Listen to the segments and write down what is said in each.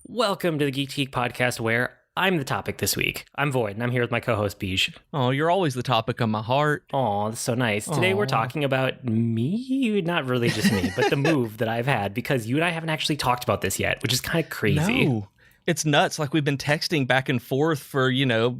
Welcome to the Geek Podcast, where I'm the topic this week. I'm Void, and I'm here with my co-host, Beej. Oh, you're always the topic of my heart. Oh, that's so nice. Today we're talking about me, not really just me, but the move that I've had, because you and I haven't actually talked about this yet, which is kind of crazy. No, it's nuts. Like, we've been texting back and forth for,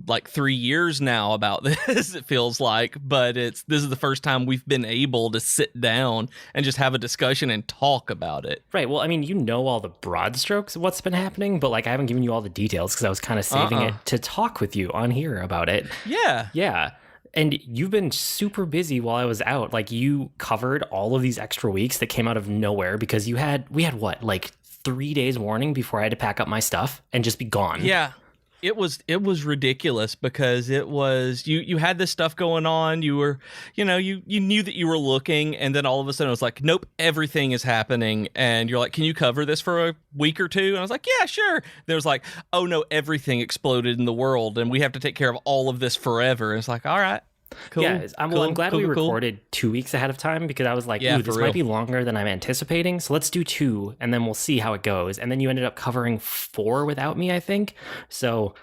like 3 years now about this, it feels like. But this is the first time we've been able to sit down and just have a discussion and talk about it. Right. Well, I mean, you know all the broad strokes of what's been happening, but like I haven't given you all the details because I was kind of saving it to talk with you on here about it. Yeah. Yeah. And you've been super busy while I was out. Like, you covered all of these extra weeks that came out of nowhere because we had what, like 3 days warning before I had to pack up my stuff and just be gone. Yeah. It was ridiculous because it was you had this stuff going on. You were, you knew that you were looking, and then all of a sudden it was like, nope, everything is happening. And you're like, can you cover this for a week or two? And I was like, yeah, sure. There was like, oh no, everything exploded in the world and we have to take care of all of this forever. And it's like, all right. Cool. Yeah, I'm glad we recorded 2 weeks ahead of time because I was like, ooh, this might be longer than I'm anticipating. So let's do 2 and then we'll see how it goes. And then you ended up covering 4 without me, I think. So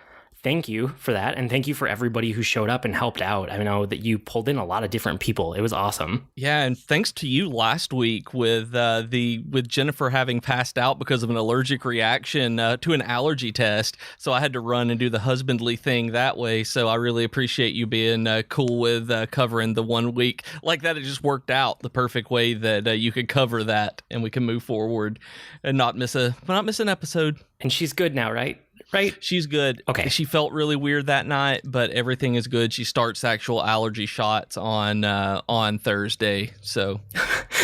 thank you for that. And thank you for everybody who showed up and helped out. I know that you pulled in a lot of different people. It was awesome. Yeah, and thanks to you last week with Jennifer having passed out because of an allergic reaction to an allergy test. So I had to run and do the husbandly thing that way. So I really appreciate you being cool with covering the 1 week like that. It just worked out the perfect way that you could cover that and we can move forward and not miss an episode. And she's good now, right? Right? She's good. Okay. She felt really weird that night, but everything is good. She starts actual allergy shots on Thursday, so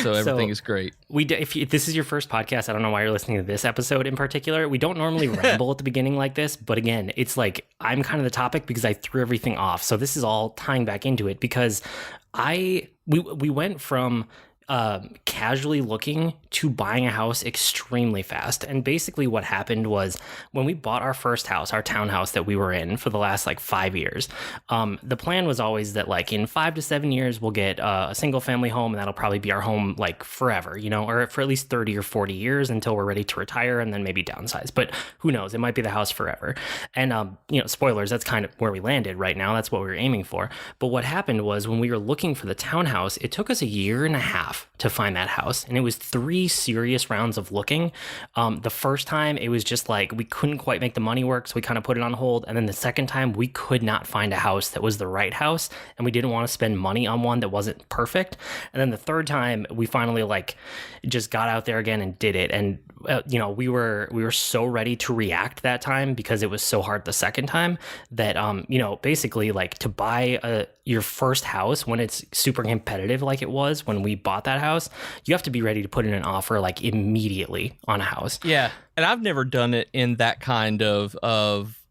everything is great. If this is your first podcast, I don't know why you're listening to this episode in particular. We don't normally ramble at the beginning like this, but again, it's like I'm kind of the topic because I threw everything off. So this is all tying back into it because we went from casually looking to buying a house extremely fast. And basically what happened was when we bought our first house, our townhouse that we were in for the last like 5 years, the plan was always that like in 5 to 7 years, we'll get a single family home and that'll probably be our home like forever, or for at least 30 or 40 years until we're ready to retire and then maybe downsize. But who knows? It might be the house forever. And, spoilers, that's kind of where we landed right now. That's what we were aiming for. But what happened was when we were looking for the townhouse, it took us a year and a half to find that house. And it was 3 serious rounds of looking. The first time it was just like we couldn't quite make the money work, so we kind of put it on hold. And then the second time we could not find a house that was the right house, and we didn't want to spend money on one that wasn't perfect. And then the third time we finally like just got out there again and did it. And we were so ready to react that time because it was so hard the second time that basically like to buy your first house when it's super competitive like it was when we bought that house, you have to be ready to put in an offer like immediately on a house. Yeah, and I've never done it in that kind of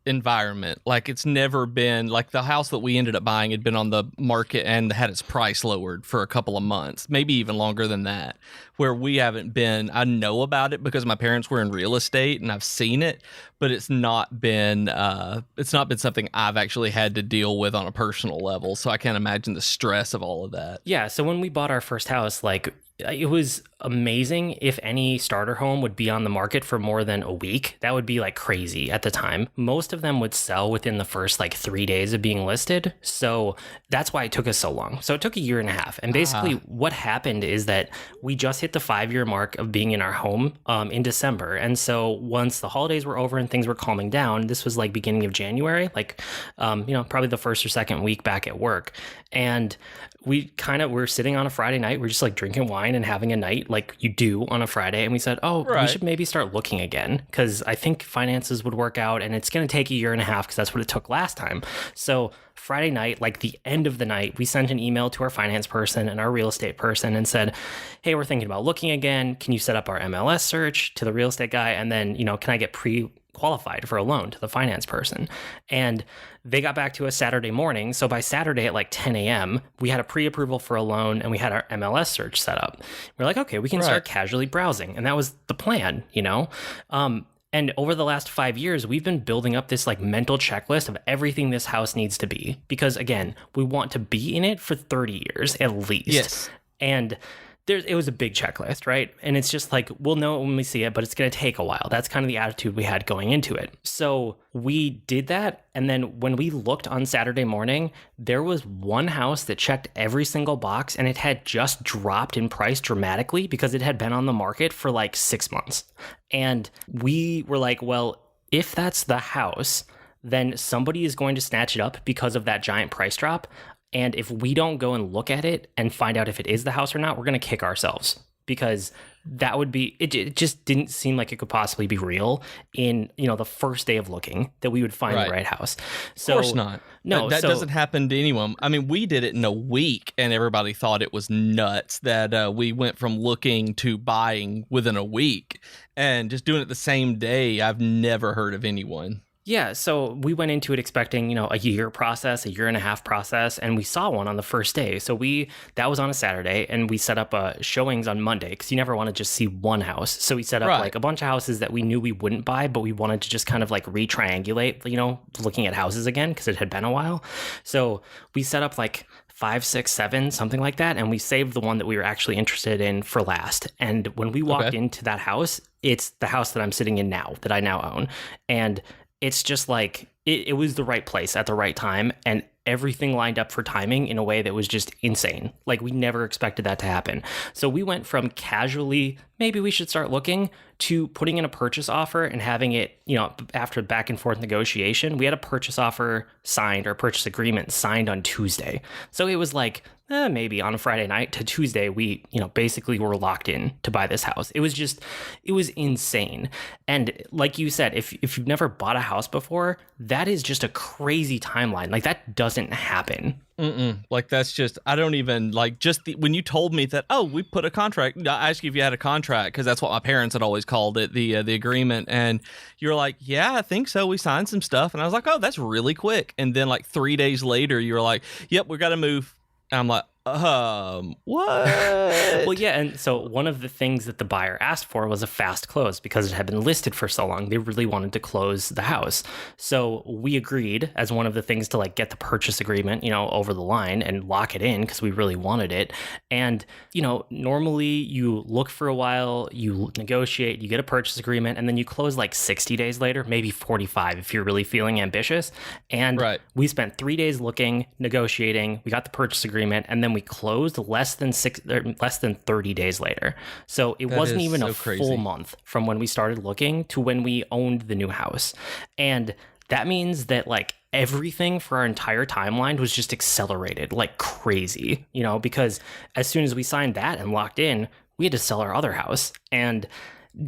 environment. Like, it's never been like the house that we ended up buying had been on the market and had its price lowered for a couple of months, maybe even longer than that, where we haven't been. I know about it because my parents were in real estate and I've seen it, but it's not been something I've actually had to deal with on a personal level. So I can't imagine the stress of all of that. Yeah. So when we bought our first house, like, it was amazing if any starter home would be on the market for more than a week. That would be like crazy at the time. Most of them would sell within the first like 3 days of being listed. So that's why it took us so long. So it took a year and a half. And basically what happened is that we just hit the 5-year mark of being in our home in December. And so once the holidays were over and things were calming down, this was like beginning of January, like, probably the first or second week back at work. And we're sitting on a Friday night. We're just like drinking wine and having a night like you do on a Friday. And we said, we should maybe start looking again because I think finances would work out and it's going to take a year and a half because that's what it took last time. So Friday night, like the end of the night, we sent an email to our finance person and our real estate person and said, hey, we're thinking about looking again. Can you set up our MLS search to the real estate guy? And then, can I get qualified for a loan to the finance person? And they got back to us Saturday morning. So by Saturday at like 10 a.m., we had a pre-approval for a loan and we had our MLS search set up. We're like, okay, we can start casually browsing. And that was the plan, And over the last 5 years, we've been building up this like mental checklist of everything this house needs to be. Because again, we want to be in it for 30 years at least. Yes. And it was a big checklist, right? And it's just like, we'll know it when we see it, but it's going to take a while. That's kind of the attitude we had going into it. So we did that. And then when we looked on Saturday morning, there was one house that checked every single box, and it had just dropped in price dramatically because it had been on the market for like 6 months. And we were like, well, if that's the house, then somebody is going to snatch it up because of that giant price drop. And if we don't go and look at it and find out if it is the house or not, we're going to kick ourselves, because that would be, it just didn't seem like it could possibly be real in, the first day of looking that we would find the right house. So, of course not. No, that doesn't happen to anyone. I mean, we did it in a week and everybody thought it was nuts that we went from looking to buying within a week, and just doing it the same day. I've never heard of anyone. Yeah, so we went into it expecting, a year process, a year and a half process, and we saw one on the first day. So that was on a Saturday, and we set up showings on Monday, because you never want to just see one house. So we set up like a bunch of houses that we knew we wouldn't buy, but we wanted to just kind of like re-triangulate, looking at houses again, because it had been a while. So we set up like 5, 6, 7, something like that, and we saved the one that we were actually interested in for last. And when we walked into that house, it's the house that I'm sitting in now, that I now own. And it's just like, it was the right place at the right time, and everything lined up for timing in a way that was just insane. Like, we never expected that to happen. So we went from casually, maybe we should start looking, to putting in a purchase offer and having it, after back and forth negotiation, we had a purchase offer signed, or purchase agreement signed on Tuesday. So it was like, maybe on a Friday night to Tuesday, we, basically were locked in to buy this house. It was insane. And like you said, if you've never bought a house before, that is just a crazy timeline. Like, that doesn't happen. Like, that's just, I don't even, like, when you told me that, we put a contract, I asked you if you had a contract, because that's what my parents had always called it, the agreement, and you're like, yeah, I think so, we signed some stuff, and I was like, oh, that's really quick. And then like 3 days later, you were like, yep, we got to move. And I'm like, what? Well, yeah, and so one of the things that the buyer asked for was a fast close, because it had been listed for so long. They really wanted to close the house. So we agreed as one of the things to like get the purchase agreement, over the line and lock it in, because we really wanted it. And, normally you look for a while, you negotiate, you get a purchase agreement, and then you close like 60 days later, maybe 45 if you're really feeling ambitious. And we spent 3 days looking, negotiating, we got the purchase agreement, and then we closed less than 30 days later. So it wasn't even a full month from when we started looking to when we owned the new house. And that means that like everything for our entire timeline was just accelerated like crazy, because as soon as we signed that and locked in, we had to sell our other house. And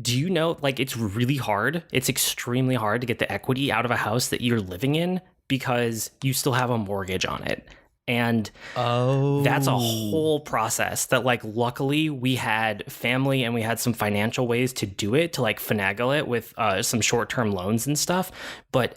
do you know, like, it's really hard. It's extremely hard to get the equity out of a house that you're living in, because you still have a mortgage on it. And that's a whole process that, like, luckily we had family and we had some financial ways to do it, to like finagle it with some short-term loans and stuff. But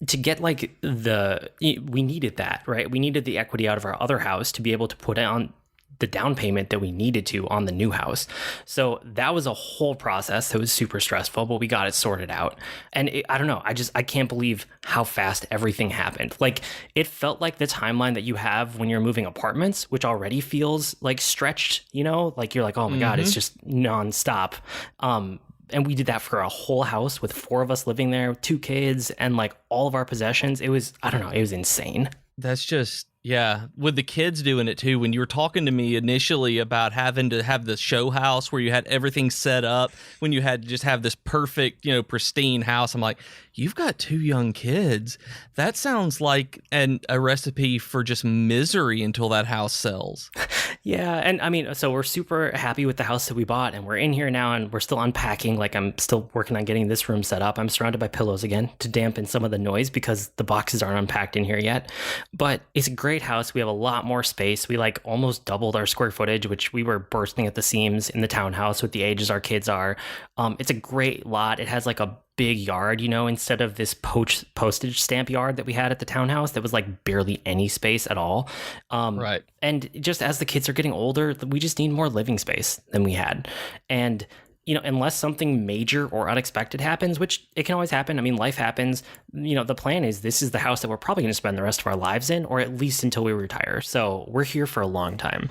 to get like we needed that, right? We needed the equity out of our other house to be able to put on the down payment that we needed to on the new house. So that was a whole process that was super stressful, but we got it sorted out. And I don't know, I can't believe how fast everything happened. Like, it felt like the timeline that you have when you're moving apartments, which already feels like stretched, like you're like, oh my God, it's just nonstop. And we did that for a whole house with 4 of us living there, 2 kids, and like all of our possessions. It was, I don't know, it was insane. That's just, yeah, with the kids doing it too. When you were talking to me initially about having to have the show house where you had everything set up, when you had to just have this perfect, pristine house, I'm like, you've got 2 young kids. That sounds like a recipe for just misery until that house sells. Yeah, and I mean, so we're super happy with the house that we bought, and we're in here now, and we're still unpacking. Like, I'm still working on getting this room set up. I'm surrounded by pillows again to dampen some of the noise, because the boxes aren't unpacked in here yet. But it's a great house. We have a lot more space. We like almost doubled our square footage, which we were bursting at the seams in the townhouse with the ages our kids are. It's a great lot. It has like a big yard, instead of this postage stamp yard that we had at the townhouse that was like barely any space at all. Right. And just as the kids are getting older, we just need more living space than we had. And unless something major or unexpected happens, which it can always happen. I mean, life happens. The plan is this is the house that we're probably going to spend the rest of our lives in, or at least until we retire. So we're here for a long time.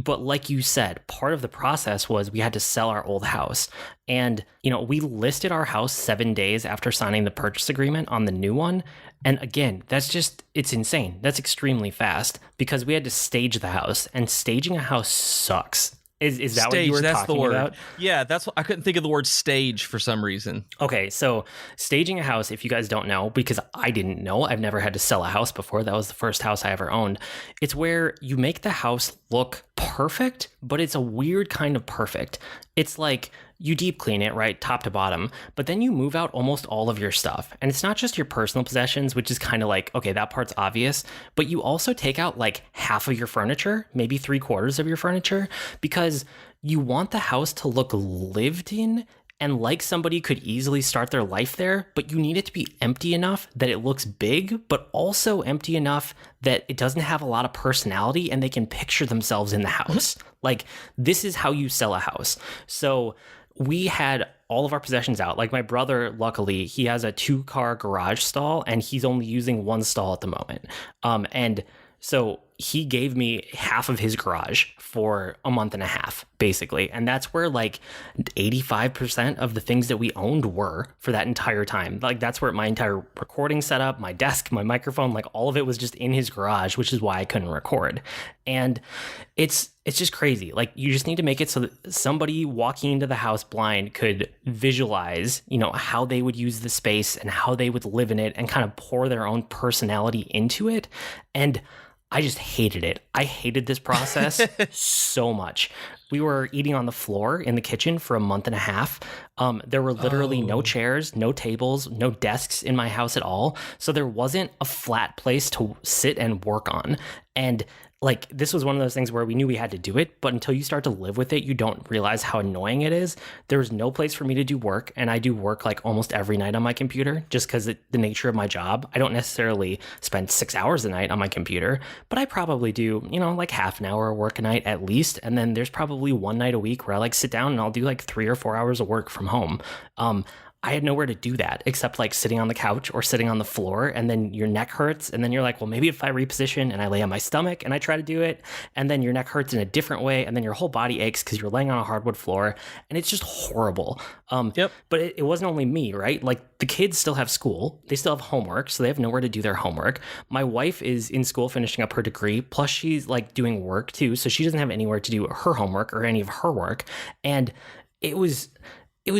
But like you said, part of the process was we had to sell our old house. And, we listed our house 7 days after signing the purchase agreement on the new one. And again, it's insane. That's extremely fast because we had to stage the house, and staging a house sucks. Is that what you were talking about? Yeah, that's what I couldn't think of the word stage for some reason. Okay, so staging a house, if you guys don't know, because I didn't know, I've never had to sell a house before. That was the first house I ever owned. It's where you make the house look perfect, but it's a weird kind of perfect. It's like you deep clean it, right, top to bottom, but then you move out almost all of your stuff. And it's not just your personal possessions, which is kind of like, okay, that part's obvious, but you also take out like half of your furniture, maybe 3/4 of your furniture, because you want the house to look lived in and like somebody could easily start their life there, but you need it to be empty enough that it looks big, but also empty enough that it doesn't have a lot of personality and they can picture themselves in the house. Like, this is how you sell a house. So we had all of our possessions out. Like, my brother, luckily, he has a 2-car garage stall and he's only using 1 stall at the moment. And so he gave me half of his garage for a month and a half, basically. And that's where like 85% of the things that we owned were for that entire time. Like, that's where my entire recording setup, my desk, my microphone, like all of it was just in his garage, which is why I couldn't record. And it's just crazy. Like, you just need to make it so that somebody walking into the house blind could visualize, how they would use the space and how they would live in it and kind of pour their own personality into it. And I just hated it. I hated this process so much. We were eating on the floor in the kitchen for a month and a half. There were literally no chairs, no tables, no desks in my house at all. So there wasn't a flat place to sit and work on. And like, this was one of those things where we knew we had to do it, but until you start to live with it, you don't realize how annoying it is. There was no place for me to do work, and I do work like almost every night on my computer just because the nature of my job. I don't necessarily spend 6 hours a night on my computer, but I probably do, like half an hour work a night at least, and then there's probably one night a week where I like sit down and I'll do like 3 or 4 hours of work from home. I had nowhere to do that except like sitting on the couch or sitting on the floor, and then your neck hurts, and then you're like, well, maybe if I reposition and I lay on my stomach and I try to do it, and then your neck hurts in a different way, and then your whole body aches because you're laying on a hardwood floor, and it's just horrible. But it wasn't only me, right? Like, the kids still have school, they still have homework, so they have nowhere to do their homework. My wife is in school finishing up her degree, plus she's like doing work too, so she doesn't have anywhere to do her homework or any of her work, and it was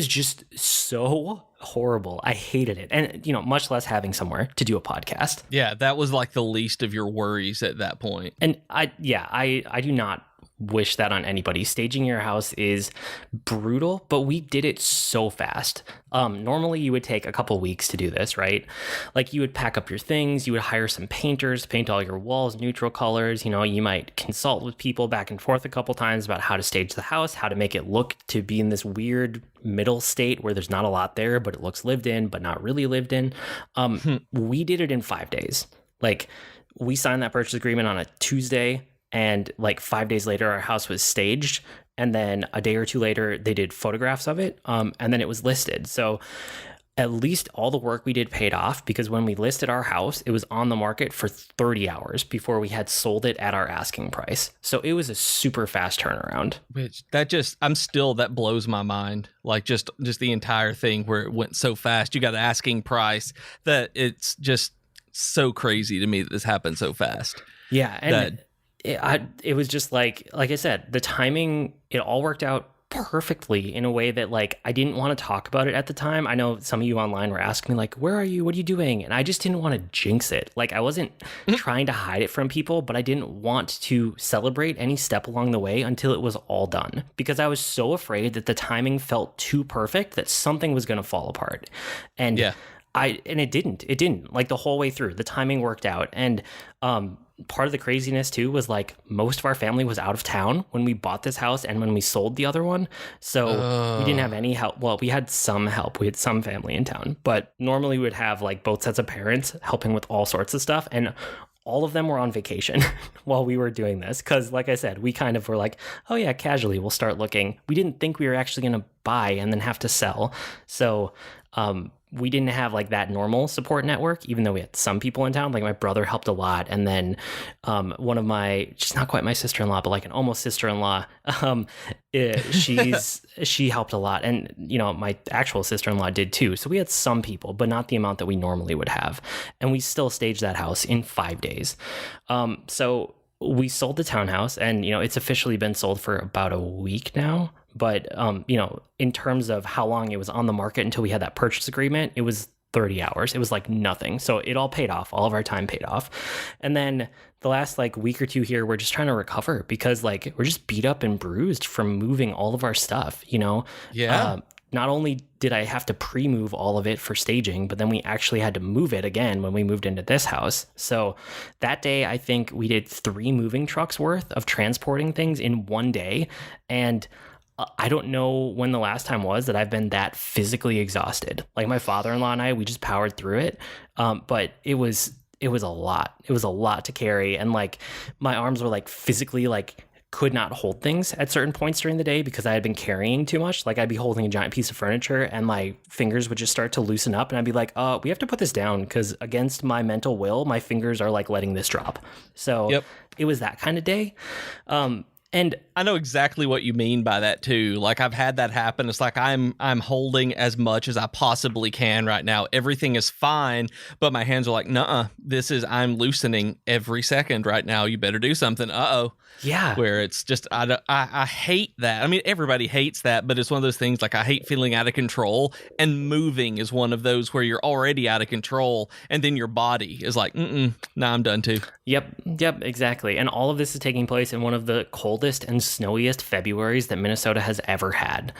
just so horrible. I hated it. And, much less having somewhere to do a podcast. Yeah, that was like the least of your worries at that point. And I do not wish that on anybody. Staging your house is brutal, but we did it so fast. Normally you would take a couple weeks to do this, right? Like, you would pack up your things, you would hire some painters to paint all your walls neutral colors. You might consult with people back and forth a couple times about how to stage the house, how to make it look to be in this weird middle state where there's not a lot there, but it looks lived in, but not really lived in. We did it in 5 days. Like, we signed that purchase agreement on a Tuesday, and like 5 days later, our house was staged. And then a day or two later, they did photographs of it. And then it was listed. So at least all the work we did paid off, because when we listed our house, it was on the market for 30 hours before we had sold it at our asking price. So it was a super fast turnaround. Which that blows my mind. Like, just the entire thing where it went so fast. You got an asking price, that it's just so crazy to me that this happened so fast. Yeah. And it was just like I said, the timing, it all worked out perfectly in a way that like I didn't want to talk about it at the time. I know some of you online were asking me like, where are you? What are you doing? And I just didn't want to jinx it. Like, I wasn't trying to hide it from people, but I didn't want to celebrate any step along the way until it was all done, because I was so afraid that the timing felt too perfect that something was going to fall apart. And it didn't. Like, the whole way through, the timing worked out. And part of the craziness too was like, most of our family was out of town when we bought this house and when we sold the other one. So we didn't have any help. Well, we had some help. We had some family in town, but normally we would have like both sets of parents helping with all sorts of stuff. And all of them were on vacation while we were doing this. Because like I said, we kind of were like, oh yeah, casually we'll start looking. We didn't think we were actually going to buy and then have to sell. So we didn't have like that normal support network, even though we had some people in town. Like my brother helped a lot. And then one of my, she's not quite my sister-in-law, but like an almost sister-in-law, she helped a lot. And, you know, my actual sister-in-law did too. So we had some people, but not the amount that we normally would have. And we still staged that house in 5 days. So we sold the townhouse, and, you know, it's officially been sold for about a week now. But, you know, in terms of how long it was on the market until we had that purchase agreement, it was 30 hours. It was like nothing. So it all paid off. All of our time paid off. And then the last like week or two here, we're just trying to recover because like we're just beat up and bruised from moving all of our stuff, you know? Yeah. Not only did I have to pre-move all of it for staging, but then we actually had to move it again when we moved into this house. So that day, I think we did 3 moving trucks worth of transporting things in one day. And I don't know when the last time was that I've been that physically exhausted. Like my father-in-law and I, we just powered through it. But it was a lot. It was a lot to carry. And like my arms were like physically like could not hold things at certain points during the day because I had been carrying too much. Like I'd be holding a giant piece of furniture and my fingers would just start to loosen up and I'd be like, we have to put this down because against my mental will, my fingers are like letting this drop. So It was that kind of day. And I know exactly what you mean by that too. Like I've had that happen. It's like I'm holding as much as I possibly can right now. Everything is fine, but my hands are like, nuh-uh, I'm loosening every second right now. You better do something. Uh-oh. Yeah. Where it's just, I hate that. I mean, everybody hates that, but it's one of those things like I hate feeling out of control, and moving is one of those where you're already out of control and then your body is like, nah, I'm done too. Yep, exactly. And all of this is taking place in one of the coldest and snowiest Februaries that Minnesota has ever had.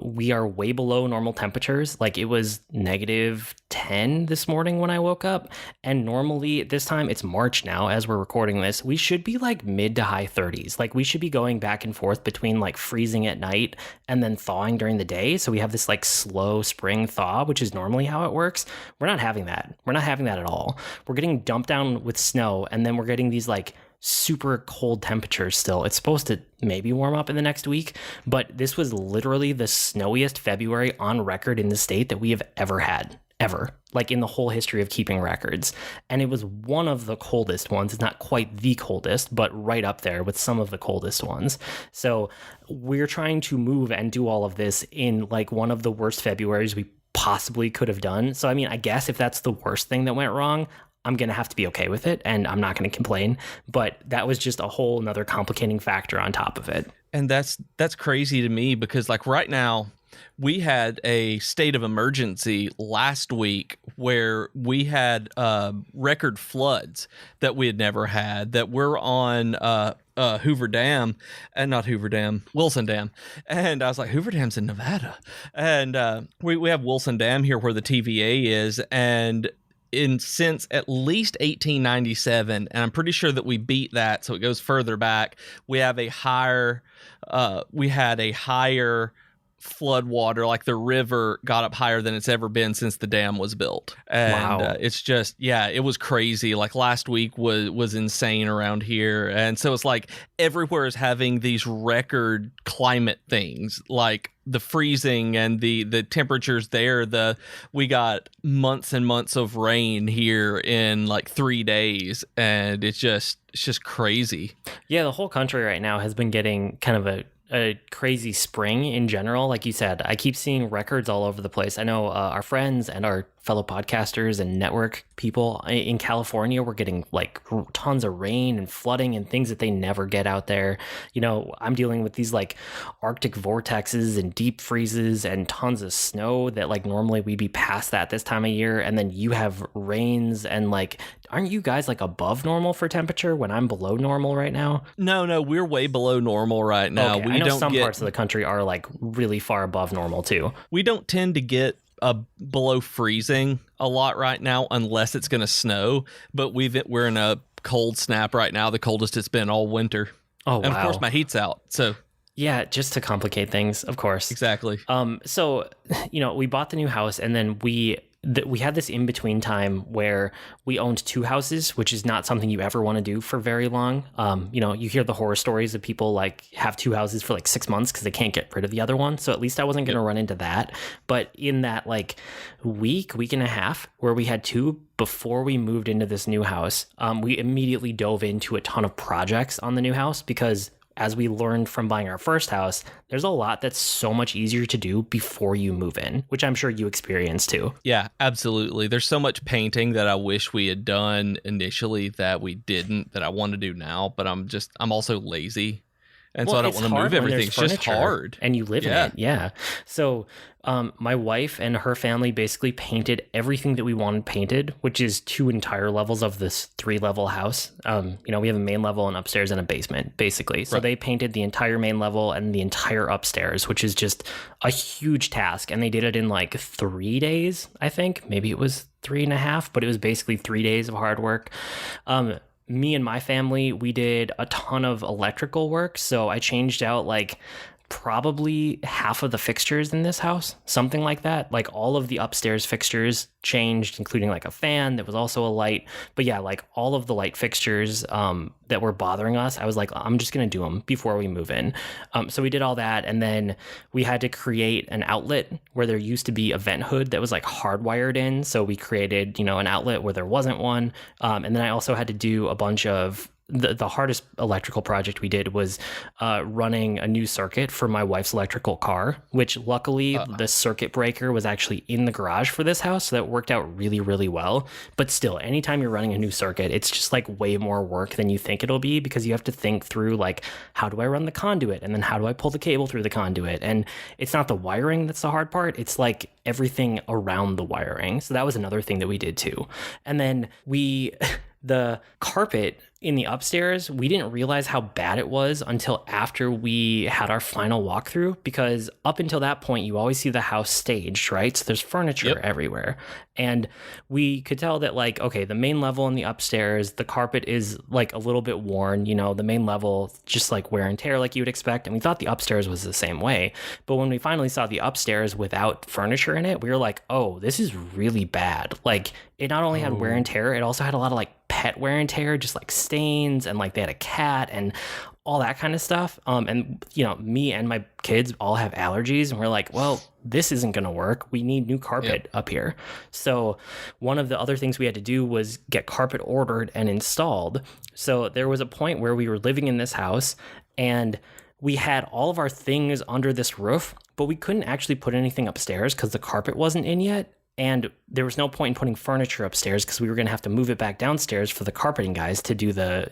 We are way below normal temperatures. Like it was -10 this morning when I woke up. And normally this time, it's March now as we're recording this, we should be like mid to high 30s. Like we should be going back and forth between like freezing at night and then thawing during the day. So we have this like slow spring thaw, which is normally how it works. We're not having that. We're not having that at all. We're getting dumped down with snow, and then we're getting these like super cold temperatures still. It's supposed to maybe warm up in the next week, but this was literally the snowiest February on record in the state that we have ever had, ever, like in the whole history of keeping records. And it was one of the coldest ones. It's not quite the coldest, but right up there with some of the coldest ones. So we're trying to move and do all of this in like one of the worst Februaries we possibly could have done. So I mean, I guess if that's the worst thing that went wrong, I'm going to have to be okay with it, and I'm not going to complain. But that was just a whole nother complicating factor on top of it. And that's crazy to me because like right now, we had a state of emergency last week where we had record floods that we had never had, that we're on Hoover Dam, and not Hoover Dam, Wilson Dam. And I was like, Hoover Dam's in Nevada. And we have Wilson Dam here where the TVA is, and since at least 1897, and I'm pretty sure that we beat that, so it goes further back, we had a higher flood water, like the river got up higher than it's ever been since the dam was built. And wow. It's just, it was crazy. Like last week was insane around here. And so it's like everywhere is having these record climate things, like the freezing and the temperatures there. We got months and months of rain here in like 3 days, and it's just crazy. Yeah, the whole country right now has been getting kind of a crazy spring in general. Like you said, I keep seeing records all over the place. I know our friends and our fellow podcasters and network people in California were getting like tons of rain and flooding and things that they never get out there. You know, I'm dealing with these like Arctic vortexes and deep freezes and tons of snow that like normally we'd be past that this time of year. And then you have rains and like, aren't you guys like above normal for temperature when I'm below normal right now? No, we're way below normal right now. Okay, I know some parts of the country are like really far above normal too. We don't tend to get below freezing a lot right now unless it's going to snow, but we're in a cold snap right now, the coldest it's been all winter. Oh, wow. And of course my heat's out, so yeah, just to complicate things, of course. Exactly. So, you know, we bought the new house, and then we that we had this in-between time where we owned 2 houses, which is not something you ever want to do for very long. You hear the horror stories of people like have 2 houses for like 6 months because they can't get rid of the other one. So at least I wasn't going to run into that. But in that like week and a half where we had 2 before we moved into this new house, we immediately dove into a ton of projects on the new house because as we learned from buying our first house, there's a lot that's so much easier to do before you move in, which I'm sure you experienced too. Yeah, absolutely. There's so much painting that I wish we had done initially that we didn't, that I want to do now, but I'm also lazy. And so I don't want to move everything. It's just hard. And you live in it. Yeah. So my wife and her family basically painted everything that we wanted painted, which is 2 entire levels of this 3-level house. We have a main level and upstairs and a basement, basically. So They painted the entire main level and the entire upstairs, which is just a huge task. And they did it in like 3 days, I think. Maybe it was 3.5, but it was basically 3 days of hard work. Me and my family, we did a ton of electrical work. So I changed out like probably half of the fixtures in this house, something like that. Like all of the upstairs fixtures changed, including like a fan that was also a light. But yeah, like all of the light fixtures that were bothering us, I was like, I'm just going to do them before we move in. So we did all that. And then we had to create an outlet where there used to be a vent hood that was like hardwired in. So we created, an outlet where there wasn't one. And then I also had to do a bunch of the hardest electrical project we did was running a new circuit for my wife's electrical car, which luckily the circuit breaker was actually in the garage for this house. So that worked out really, really well. But still, anytime you're running a new circuit, it's just like way more work than you think it'll be because you have to think through like, how do I run the conduit? And then how do I pull the cable through the conduit? And it's not the wiring that's the hard part. It's like everything around the wiring. So that was another thing that we did too. And then the carpet in the upstairs, we didn't realize how bad it was until after we had our final walkthrough, because up until that point, you always see the house staged, right? So there's furniture everywhere. And we could tell that like, okay, the main level in the upstairs, the carpet is like a little bit worn, the main level, just like wear and tear like you would expect. And we thought the upstairs was the same way. But when we finally saw the upstairs without furniture in it, we were like, oh, this is really bad. Like it not only had wear and tear, it also had a lot of like pet wear and tear, just like stains, and like they had a cat and all that kind of stuff. And me and my kids all have allergies, and we're like, well, this isn't going to work. We need new carpet up here. So one of the other things we had to do was get carpet ordered and installed. So there was a point where we were living in this house and we had all of our things under this roof, but we couldn't actually put anything upstairs because the carpet wasn't in yet. And there was no point in putting furniture upstairs because we were going to have to move it back downstairs for the carpeting guys to do the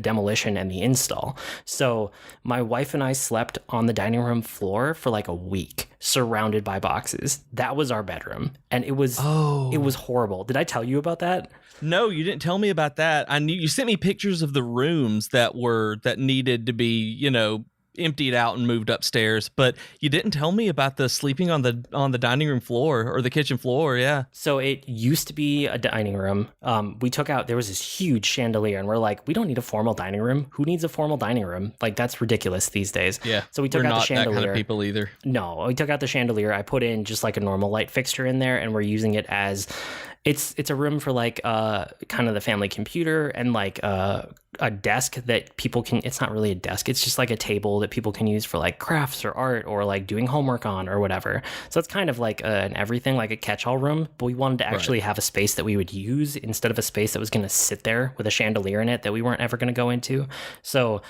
demolition and the install. So my wife and I slept on the dining room floor for like a week, surrounded by boxes. That was our bedroom. And it was horrible. Did I tell you about that? No, you didn't tell me about that. I knew you sent me pictures of the rooms that needed to be, emptied out and moved upstairs, but you didn't tell me about the sleeping on the dining room floor or the kitchen floor. Yeah. So it used to be a dining room. We took out, there was this huge chandelier, and we're like, we don't need a formal dining room. Who needs a formal dining room? Like that's ridiculous these days. Yeah. So we took out the chandelier. We're not that kind of people either. No, we took out the chandelier. I put in just like a normal light fixture in there, and we're using it as it's a room for like kind of the family computer and like a desk that people can, it's not really a desk, it's just like a table that people can use for like crafts or art or like doing homework on or whatever. So it's kind of like an everything, like a catch-all room, but we wanted to actually have a space that we would use instead of a space that was going to sit there with a chandelier in it that we weren't ever going to go into. So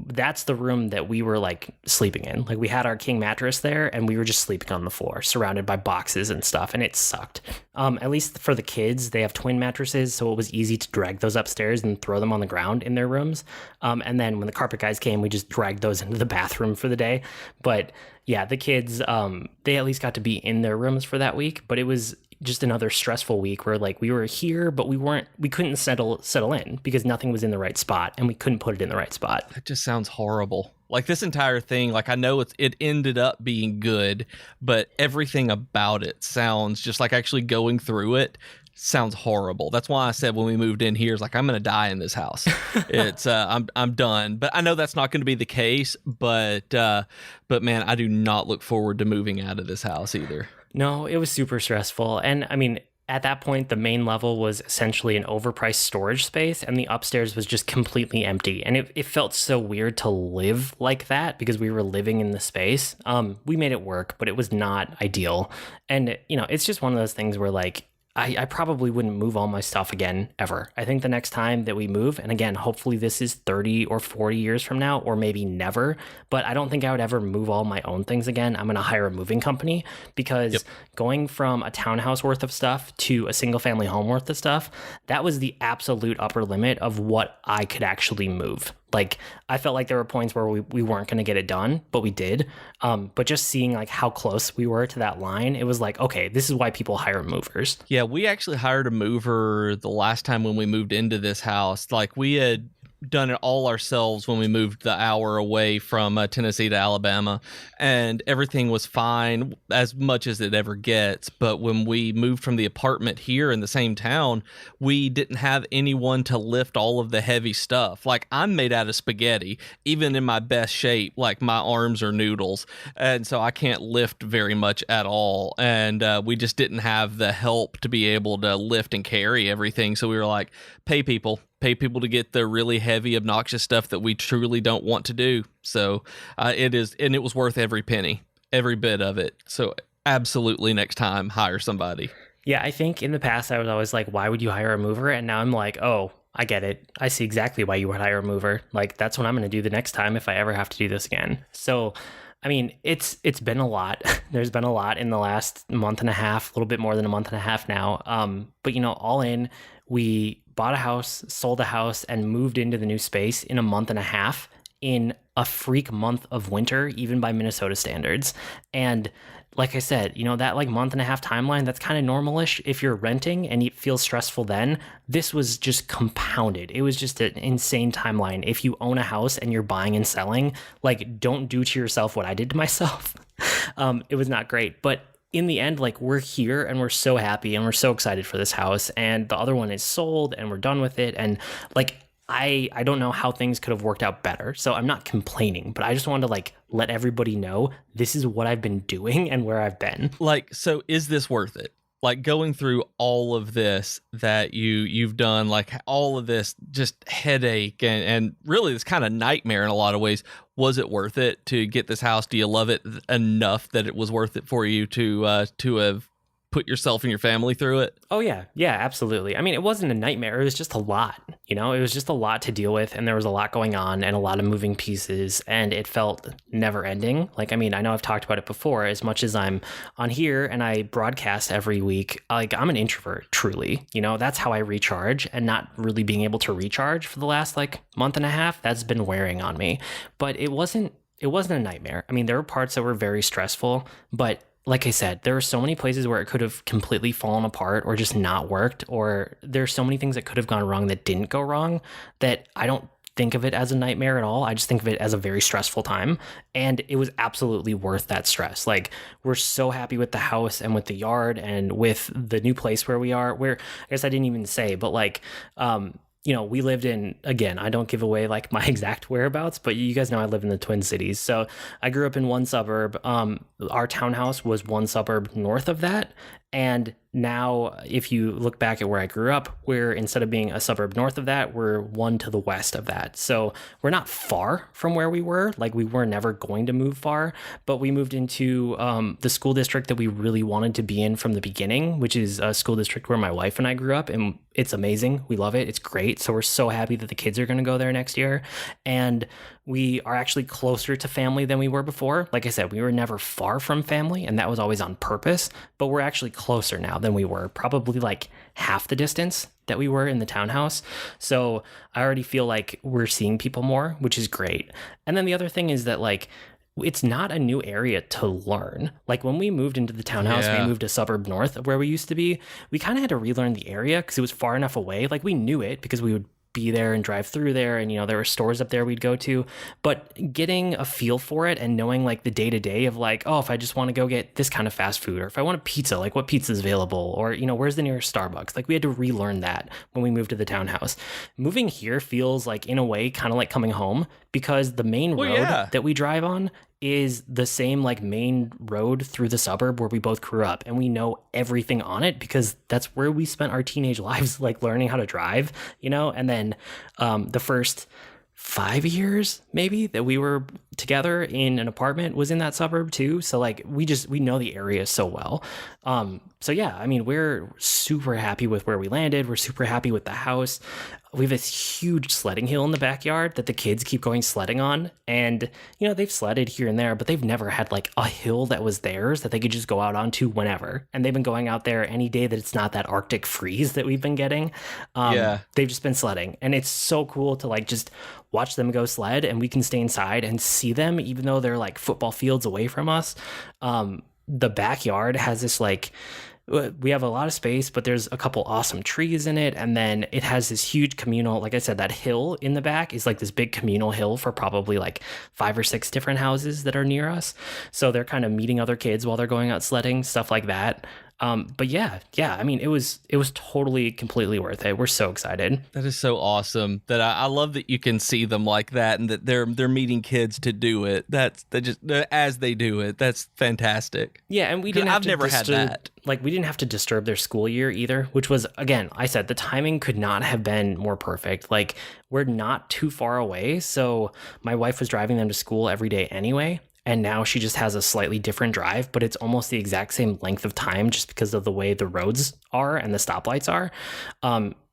that's the room that we were like sleeping in. Like we had our king mattress there and we were just sleeping on the floor surrounded by boxes and stuff, and it sucked. At least for the kids, they have twin mattresses, so it was easy to drag those upstairs and throw them on the ground in their rooms. And then when the carpet guys came, we just dragged those into the bathroom for the day. But yeah, the kids, they at least got to be in their rooms for that week, but it was just another stressful week where like we were here, but we couldn't settle in because nothing was in the right spot and we couldn't put it in the right spot. That just sounds horrible. Like this entire thing, like I know it ended up being good, but everything about it sounds just like actually going through it sounds horrible. That's why I said when we moved in here, it's like, I'm going to die in this house. It's I'm done. But I know that's not going to be the case. But man, I do not look forward to moving out of this house either. No, it was super stressful. And I mean, at that point, the main level was essentially an overpriced storage space, and the upstairs was just completely empty. And it felt so weird to live like that because we were living in the space. We made it work, but it was not ideal. And, you know, it's just one of those things where, like, I probably wouldn't move all my stuff again, ever. I think the next time that we move, and again, hopefully this is 30 or 40 years from now, or maybe never, but I don't think I would ever move all my own things again. I'm going to hire a moving company because going from a townhouse worth of stuff to a single family home worth of stuff, that was the absolute upper limit of what I could actually move. Like, I felt like there were points where we weren't going to get it done, but we did. But just seeing like how close we were to that line, it was like, okay, this is why people hire movers. Yeah, we actually hired a mover the last time when we moved into this house. Like, we had done it all ourselves when we moved the hour away from Tennessee to Alabama, and everything was fine as much as it ever gets. But when we moved from the apartment here in the same town, we didn't have anyone to lift all of the heavy stuff. Like, I'm made out of spaghetti, even in my best shape. Like, my arms are noodles, and so I can't lift very much at all. And we just didn't have the help to be able to lift and carry everything. So we were like, pay people to get the really heavy, obnoxious stuff that we truly don't want to do. So it was worth every penny, every bit of it. So absolutely, next time, hire somebody. Yeah, I think in the past I was always like, why would you hire a mover? And now I'm like, oh, I get it. I see exactly why you would hire a mover. Like, that's what I'm going to do the next time if I ever have to do this again. So, I mean, it's been a lot. There's been a lot in the last month and a half, a little bit more than a month and a half now. But, you know, all in, we bought a house, sold a house, and moved into the new space in a month and a half in a freak month of winter, even by Minnesota standards. And like I said, you know, that like month and a half timeline, that's kind of normalish if you're renting and it feels stressful then. This was just compounded. It was just an insane timeline. If you own a house and you're buying and selling, like, don't do to yourself what I did to myself. It was not great. But in the end, like, we're here and we're so happy and we're so excited for this house, and the other one is sold and we're done with it. And like, I don't know how things could have worked out better. So I'm not complaining, but I just wanted to like let everybody know this is what I've been doing and where I've been. Like, so is this worth it? Like, going through all of this that you've done, like all of this just headache and really this kind of nightmare in a lot of ways, was it worth it to get this house? Do you love it enough that it was worth it for you to have put yourself and your family through it? Oh yeah, absolutely. I mean, it wasn't a nightmare. It was just a lot, you know, it was just a lot to deal with, and there was a lot going on and a lot of moving pieces, and it felt never ending. Like, I mean, I know I've talked about it before, as much as I'm on here and I broadcast every week, like, I'm an introvert, truly, you know, that's how I recharge, and not really being able to recharge for the last like month and a half, that's been wearing on me. But it wasn't a nightmare. I mean, there were parts that were very stressful, but like I said, there are so many places where it could have completely fallen apart or just not worked, or there's so many things that could have gone wrong that didn't go wrong, that I don't think of it as a nightmare at all. I just think of it as a very stressful time, and it was absolutely worth that stress. Like, we're so happy with the house and with the yard and with the new place where we are, where I guess I didn't even say, but like, you know, we lived in, again, I don't give away like my exact whereabouts, but you guys know I live in the Twin Cities. So I grew up in one suburb. Our townhouse was one suburb north of that. And now, if you look back at where I grew up, we're, instead of being a suburb north of that, we're one to the west of that. So we're not far from where we were. Like, we were never going to move far, but we moved into the school district that we really wanted to be in from the beginning, which is a school district where my wife and I grew up, and it's amazing. We love it. It's great. So we're so happy that the kids are going to go there next year. And we are actually closer to family than we were before. Like I said, we were never far from family, and that was always on purpose, but we're actually closer now than we were, probably like half the distance that we were in the townhouse. So I already feel like we're seeing people more, which is great. And then the other thing is that, like, it's not a new area to learn. Like, when we moved into the townhouse, we moved a suburb north of where we used to be. We kind of had to relearn the area because it was far enough away. Like, we knew it because we would be there and drive through there, and there were stores up there we'd go to, but getting a feel for it and knowing like the day-to-day of like, oh, if I just want to go get this kind of fast food, or if I want a pizza, like what pizza is available, or where's the nearest Starbucks. Like we had to relearn that when we moved to the townhouse. Moving here feels like, in a way, kind of like coming home, because the main road that we drive on is the same like main road through the suburb where we both grew up, and we know everything on it because that's where we spent our teenage lives, like learning how to drive, and then the first 5 years maybe that we were together in an apartment was in that suburb too. So like we know the area so well. So yeah, I mean, we're super happy with where we landed. We're super happy with the house. We have this huge sledding hill in the backyard that the kids keep going sledding on. And, they've sledded here and there, but they've never had like a hill that was theirs that they could just go out onto whenever. And they've been going out there any day that it's not that Arctic freeze that we've been getting. They've just been sledding. And it's so cool to like just watch them go sled, and we can stay inside and see them, even though they're like football fields away from us. The backyard has this like, we have a lot of space, but there's a couple awesome trees in it. And then it has this huge communal, like I said, that hill in the back is like this big communal hill for probably like 5 or 6 different houses that are near us. So they're kind of meeting other kids while they're going out sledding, stuff like that. But yeah, I mean, it was totally, completely worth it. We're so excited. That is so awesome. That I love that you can see them like that, and that they're meeting kids to do it. As they do it. That's fantastic. Yeah, and we didn't. I've never had that. Like we didn't have to disturb their school year either, which was, again, I said the timing could not have been more perfect. Like we're not too far away, so my wife was driving them to school every day anyway. And now she just has a slightly different drive, but it's almost the exact same length of time just because of the way the roads are and the stoplights are.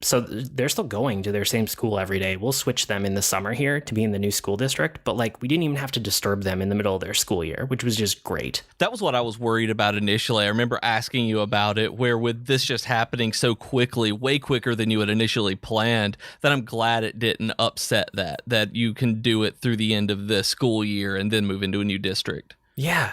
So they're still going to their same school every day. We'll switch them in the summer here to be in the new school district, but like we didn't even have to disturb them in the middle of their school year, which was just great. That was what I was worried about initially. I remember asking you about it, where with this just happening so quickly, way quicker than you had initially planned, that I'm glad it didn't upset that you can do it through the end of this school year and then move into a new district. Yeah.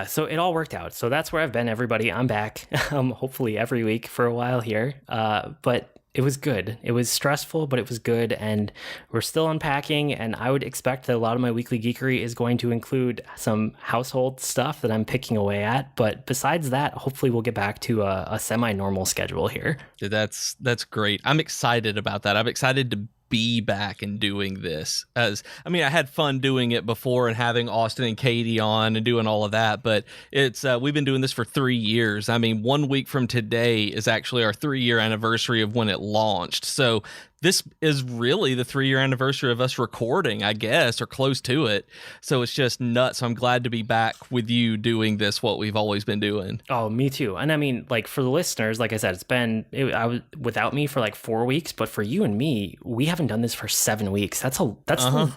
So it all worked out. So that's where I've been, everybody. I'm back, hopefully every week for a while here. But it was good. It was stressful, but it was good. And we're still unpacking. And I would expect that a lot of my weekly geekery is going to include some household stuff that I'm picking away at. But besides that, hopefully we'll get back to a semi-normal schedule here. That's great. I'm excited about that. I'm excited to be back and doing this. I had fun doing it before and having Austin and Katie on and doing all of that, but it's we've been doing this for 3 years. 1 week from today is actually our 3-year anniversary of when it launched. So this is really the 3-year anniversary of us recording, I guess, or close to it. So it's just nuts. I'm glad to be back with you doing this, what we've always been doing. Oh, me too. And I mean, like for the listeners, like I said, I was without me for like 4 weeks, but for you and me, we haven't done this for 7 weeks. That's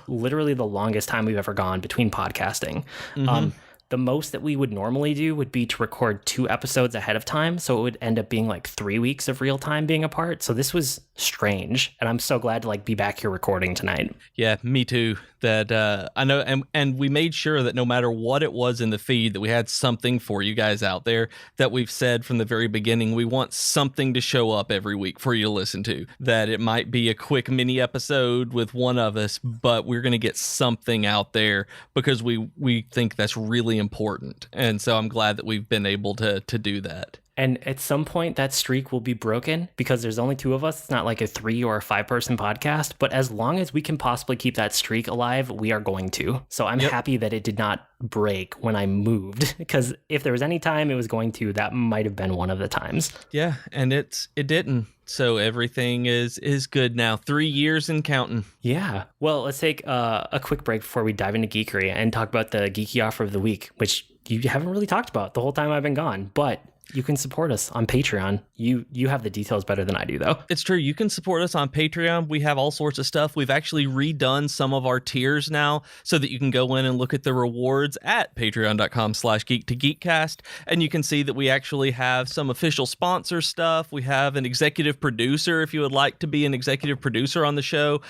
literally the longest time we've ever gone between podcasting. Mm-hmm. The most that we would normally do would be to record 2 episodes ahead of time. So it would end up being like 3 weeks of real time being apart. So this was strange. And I'm so glad to like be back here recording tonight. Yeah, me too. That I know. And we made sure that no matter what it was in the feed, that we had something for you guys out there, that we've said from the very beginning, we want something to show up every week for you to listen to. That it might be a quick mini episode with one of us, but we're going to get something out there because we think that's really important. And so I'm glad that we've been able to do that. And at some point, that streak will be broken because there's only 2 of us. It's not like a 3 or a 5-person podcast. But as long as we can possibly keep that streak alive, we are going to. So I'm happy that it did not break when I moved, because if there was any time it was going to, that might have been one of the times. Yeah, and it didn't. So everything is good now. 3 years and counting. Yeah. Well, let's take a quick break before we dive into geekery and talk about the geeky offer of the week, which you haven't really talked about the whole time I've been gone. But you can support us on Patreon. You have the details better than I do, though. It's true. You can support us on Patreon. We have all sorts of stuff. We've actually redone some of our tiers now so that you can go in and look at the rewards at patreon.com/geek2geekcast. And you can see that we actually have some official sponsor stuff. We have an executive producer if you would like to be an executive producer on the show.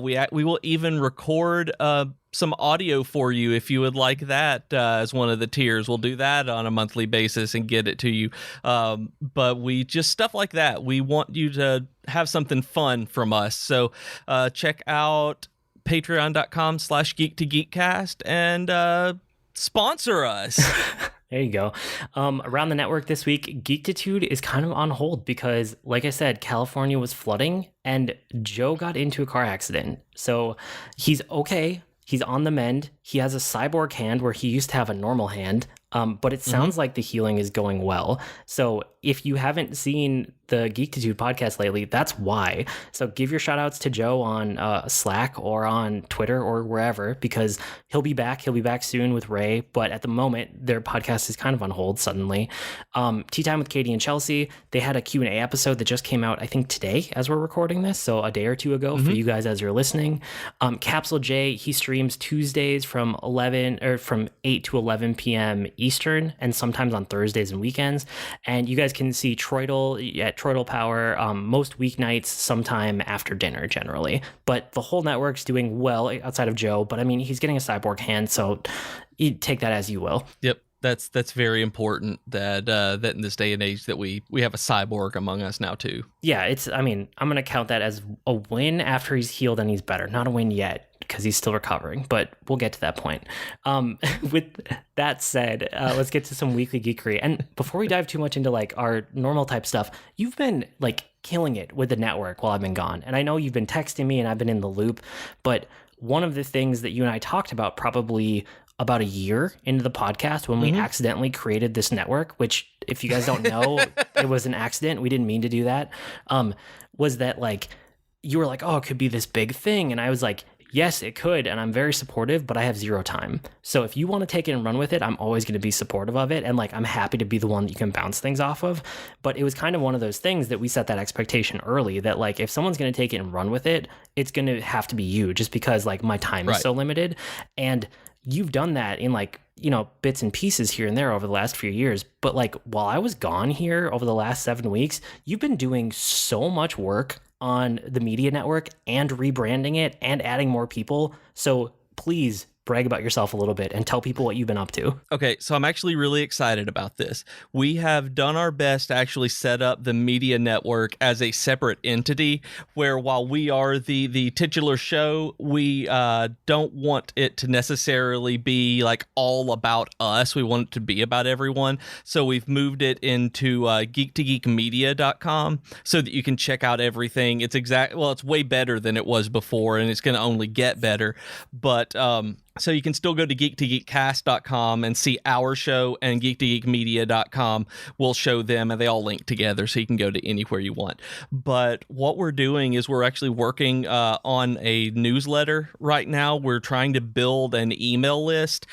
We will even record some audio for you if you would like that as one of the tiers. We'll do that on a monthly basis and get it to you. But we just stuff like that. We want you to have something fun from us. So check out patreon.com/geek2geekcast and sponsor us. There you go. Around the network this week, Geektitude is kind of on hold because, like I said, California was flooding and Joe got into a car accident. So he's okay. He's on the mend. He has a cyborg hand where he used to have a normal hand. But it sounds like the healing is going well. So if you haven't seen the Geektitude podcast lately, that's why. So give your shout outs to Joe on Slack or on Twitter or wherever, because he'll be back. He'll be back soon with Ray. But at the moment, their podcast is kind of on hold suddenly. Tea Time with Katie and Chelsea, they had a Q&A episode that just came out, I think, today as we're recording this. So a day or two ago for you guys as you're listening. Capsule J, he streams Tuesdays from 8 to 11 p.m. Eastern, and sometimes on Thursdays and weekends. And you guys can see Troidal at Troidal Power most weeknights sometime after dinner generally. But the whole network's doing well outside of Joe. But I mean, he's getting a cyborg hand, so you take that as you will. Yep. That's very important that that in this day and age that we have a cyborg among us now too. Yeah, I'm gonna count that as a win after he's healed and he's better. Not a win yet, because he's still recovering, but we'll get to that point. With that said, let's get to some weekly geekery. And before we dive too much into like our normal type stuff, you've been like killing it with the network while I've been gone. And I know you've been texting me and I've been in the loop, but one of the things that you and I talked about probably about a year into the podcast when we accidentally created this network, which if you guys don't know, it was an accident. We didn't mean to do that. Was that like, you were like, oh, it could be this big thing. And I was like, yes, it could. And I'm very supportive, but I have zero time. So if you want to take it and run with it, I'm always going to be supportive of it. And like, I'm happy to be the one that you can bounce things off of. But it was kind of one of those things that we set that expectation early that like, if someone's going to take it and run with it, it's going to have to be you, just because like my time is so limited. And you've done that in like, bits and pieces here and there over the last few years. But like, while I was gone here over the last 7 weeks, you've been doing so much work on the media network and rebranding it and adding more people. So please brag about yourself a little bit and tell people what you've been up to. Okay, so I'm actually really excited about this. We have done our best to actually set up the media network as a separate entity where while we are the titular show, we don't want it to necessarily be like all about us. We want it to be about everyone. So we've moved it into geek2geekmedia.com so that you can check out everything. It's it's way better than it was before, and it's going to only get better. But so you can still go to geek2geekcast.com and see our show, and geek2geekmedia.com will show them, and they all link together, so you can go to anywhere you want. But what we're doing is we're actually working on a newsletter right now. We're trying to build an email list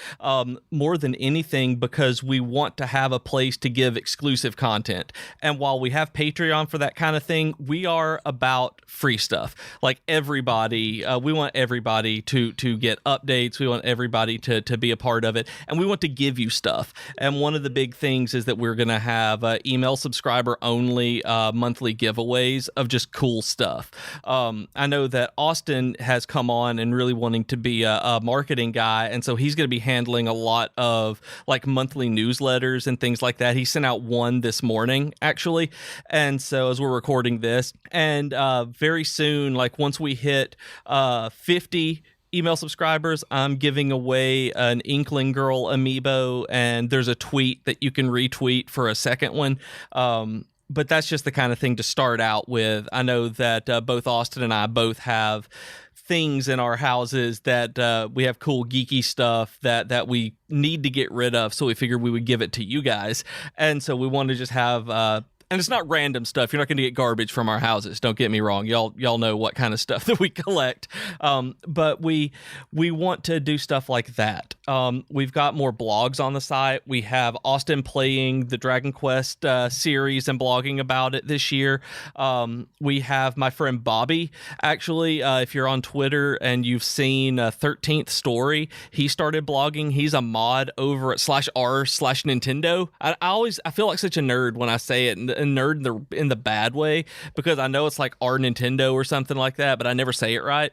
more than anything because we want to have a place to give exclusive content. And while we have Patreon for that kind of thing, we are about free stuff. Like everybody, we want everybody to get updates. We want everybody to be a part of it, and we want to give you stuff. And one of the big things is that we're going to have email subscriber only monthly giveaways of just cool stuff. I know that Austin has come on and really wanting to be a marketing guy, and so he's going to be handling a lot of like monthly newsletters and things like that. He sent out one this morning actually, and so as we're recording this, and very soon, like once we hit 50 email subscribers, I'm giving away an Inkling Girl amiibo, and there's a tweet that you can retweet for a second one. But that's just the kind of thing to start out with. I know that both Austin and I both have things in our houses that we have cool geeky stuff that we need to get rid of, so we figured we would give it to you guys. And so we want to just have and it's not random stuff. You're not going to get garbage from our houses. Don't get me wrong. Y'all know what kind of stuff that we collect. But we want to do stuff like that. We've got more blogs on the site. We have Austin playing the Dragon Quest series and blogging about it this year. We have my friend Bobby. Actually, if you're on Twitter and you've seen 13th Story, he started blogging. He's a mod over at /r/Nintendo. I feel like such a nerd when I say it, nerd in the bad way, because I know it's like our Nintendo or something like that, but I never say it right.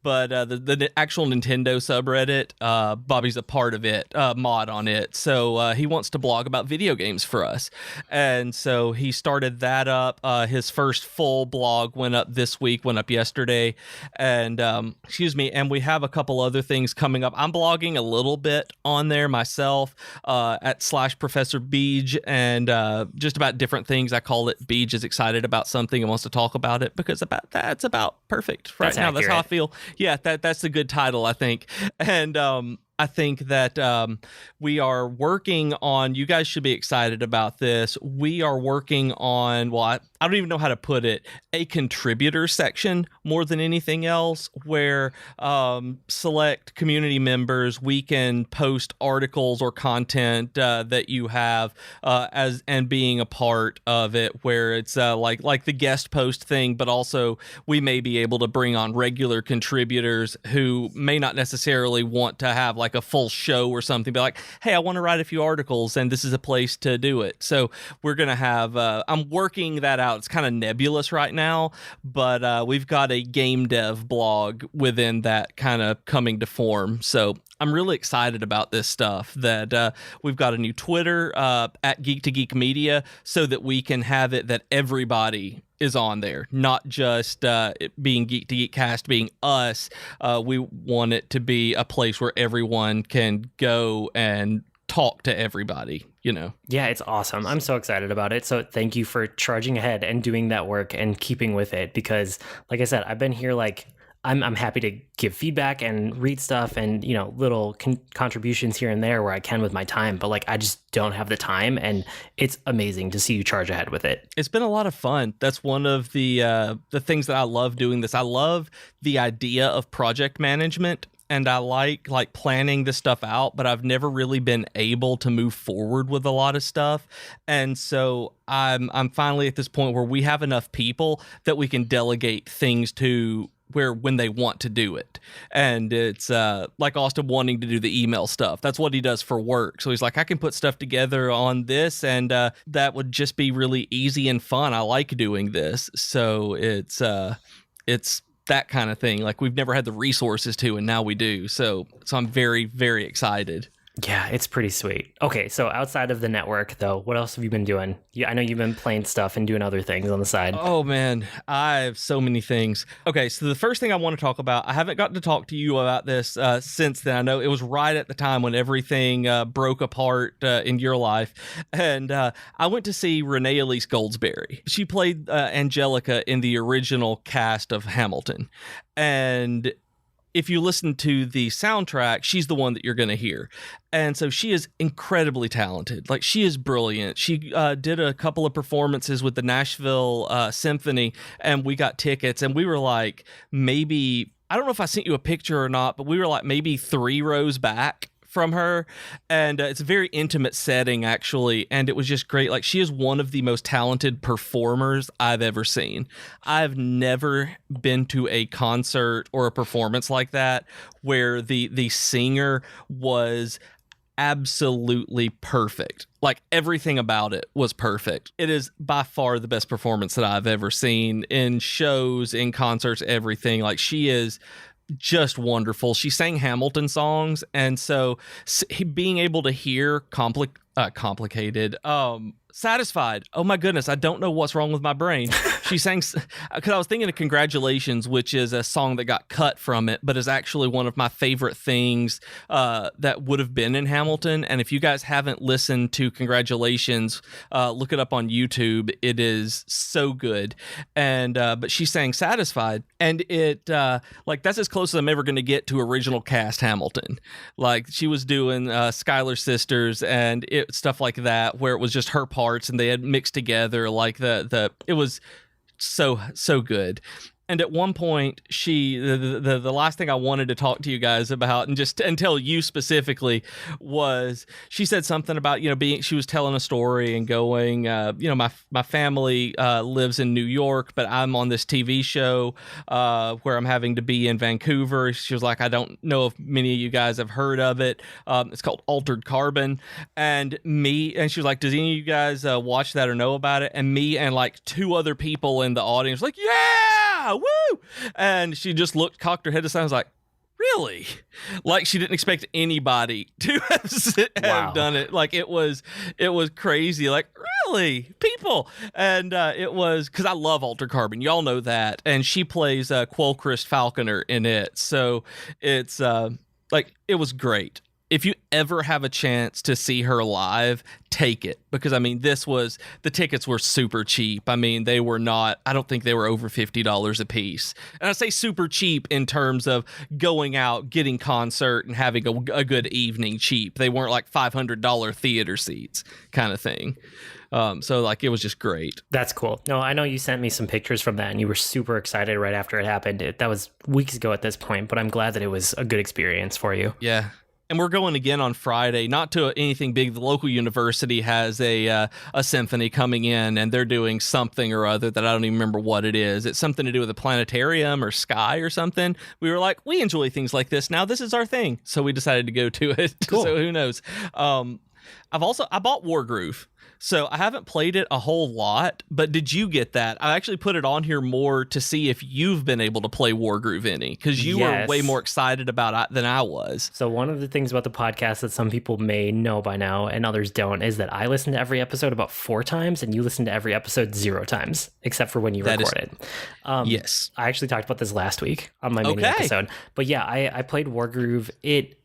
But the actual Nintendo subreddit, Bobby's a part of it, mod on it. So he wants to blog about video games for us. And so he started that up. His first full blog went up this week, went up yesterday. And and we have a couple other things coming up. I'm blogging a little bit on there myself at /Professor Beej, and just about different things. I call it Beej is excited about something and wants to talk about it, because that's about perfect right now. That's how I feel. Yeah, that's a good title, I think. And I think that we are working on, you guys should be excited about this. We are working on, well, I don't even know how to put it, a contributor section more than anything else, where select community members, we can post articles or content that you have and being a part of it, where it's like the guest post thing, but also we may be able to bring on regular contributors who may not necessarily want to have like a full show or something, be like, hey, I want to write a few articles and this is a place to do it. So we're going to have, I'm working that out. It's kind of nebulous right now, but we've got a game dev blog within that kind of coming to form. So I'm really excited about this stuff, that we've got a new Twitter at Geek to Geek Media, so that we can have it that everybody is on there, not just it being Geek to Geek Cast being us. We want it to be a place where everyone can go and talk to everybody, you know. Yeah, it's awesome. I'm so excited about it. So thank you for charging ahead and doing that work and keeping with it, because like I said, I've been here, like I'm happy to give feedback and read stuff and, you know, little contributions here and there where I can with my time, but like I just don't have the time, and it's amazing to see you charge ahead with it. It's been a lot of fun. That's one of the things that I love doing this. I love the idea of project management, and I like planning this stuff out, but I've never really been able to move forward with a lot of stuff. And so I'm finally at this point where we have enough people that we can delegate things to when they want to do it. And it's like Austin wanting to do the email stuff. That's what he does for work. So he's like, I can put stuff together on this, and that would just be really easy and fun. I like doing this. So it's that kind of thing. Like, we've never had the resources to, and now we do. So I'm very, very excited. Yeah, it's pretty sweet. Okay, so outside of the network, though, what else have you been doing? I know you've been playing stuff and doing other things on the side. Oh, man, I have so many things. Okay, so the first thing I want to talk about, I haven't gotten to talk to you about this since then. I know it was right at the time when everything broke apart in your life. And I went to see Renee Elise Goldsberry. She played Angelica in the original cast of Hamilton. And if you listen to the soundtrack, she's the one that you're going to hear. And so she is incredibly talented. Like, she is brilliant. She did a couple of performances with the Nashville Symphony, and we got tickets, and we were like, maybe, I don't know if I sent you a picture or not, but we were like maybe 3 rows back from her, and it's a very intimate setting, actually, and it was just great. Like, she is one of the most talented performers I've ever seen. I've never been to a concert or a performance like that where the singer was absolutely perfect. Like, everything about it was perfect. It is by far the best performance that I've ever seen in shows, in concerts, everything. Like, she is just wonderful. She sang Hamilton songs, and so being able to hear complicated, Satisfied. Oh my goodness, I don't know what's wrong with my brain. She sang, because I was thinking of Congratulations, which is a song that got cut from it, but is actually one of my favorite things that would have been in Hamilton. And if you guys haven't listened to Congratulations, look it up on YouTube. It is so good. And but she sang Satisfied, and it like, that's as close as I'm ever going to get to original cast Hamilton. Like, she was doing Schuyler Sisters and stuff like that, where it was just her parts and they had mixed together. Like, it was so good. And at one point, the last thing I wanted to talk to you guys about, and tell you specifically, was she said something about, she was telling a story and going, my family lives in New York, but I'm on this TV show where I'm having to be in Vancouver. She was like, I don't know if many of you guys have heard of it. It's called Altered Carbon. And she was like, does any of you guys watch that or know about it? And me and like two other people in the audience like, yeah, woo! And she just cocked her head to the side and was like, really? Like she didn't expect anybody to have done it. Like it was crazy. Like, really? People? And it was, because I love Altered Carbon. Y'all know that. And she plays Quolchrist Falconer in it. So it's it was great. If you ever have a chance to see her live, take it. Because, the tickets were super cheap. I don't think they were over $50 a piece. And I say super cheap in terms of going out, getting concert, and having a good evening cheap. They weren't like $500 theater seats kind of thing. It was just great. That's cool. No, I know you sent me some pictures from that and you were super excited right after it happened. That was weeks ago at this point, but I'm glad that it was a good experience for you. Yeah. And we're going again on Friday, not to anything big. The local university has a symphony coming in, and they're doing something or other that I don't even remember what it is. It's something to do with a planetarium or sky or something. We were like, we enjoy things like this. Now this is our thing. So we decided to go to it. Cool. So who knows? I bought Wargroove. So I haven't played it a whole lot, but did you get that? I actually put it on here more to see if you've been able to play Wargroove any, because you were way more excited about it than I was. So one of the things about the podcast that some people may know by now and others don't is that I listen to every episode about 4 times and you listen to every episode 0 times, except for when you record it. Yes. I actually talked about this last week on my mini episode. But yeah, I played Wargroove. It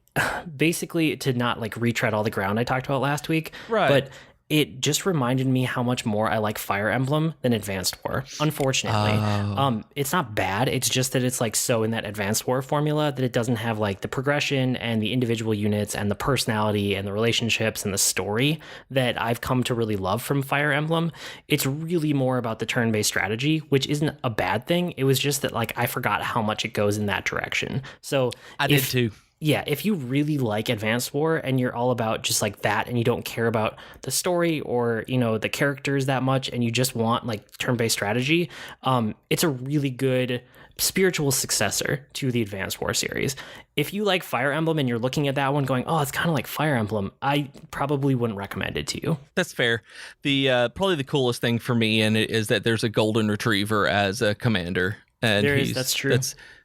basically, to not like retread all the ground I talked about last week, right? But it just reminded me how much more I like Fire Emblem than Advanced War. Unfortunately, it's not bad. It's just that it's like so in that Advanced War formula that it doesn't have like the progression and the individual units and the personality and the relationships and the story that I've come to really love from Fire Emblem. It's really more about the turn-based strategy, which isn't a bad thing. It was just that like I forgot how much it goes in that direction. So I did too. Yeah, if you really like Advanced War and you're all about just like that and you don't care about the story or, the characters that much and you just want like turn-based strategy, it's a really good spiritual successor to the Advanced War series. If you like Fire Emblem and you're looking at that one going, oh, it's kind of like Fire Emblem, I probably wouldn't recommend it to you. That's fair. The probably the coolest thing for me in it is that there's a golden retriever as a commander. And that's true.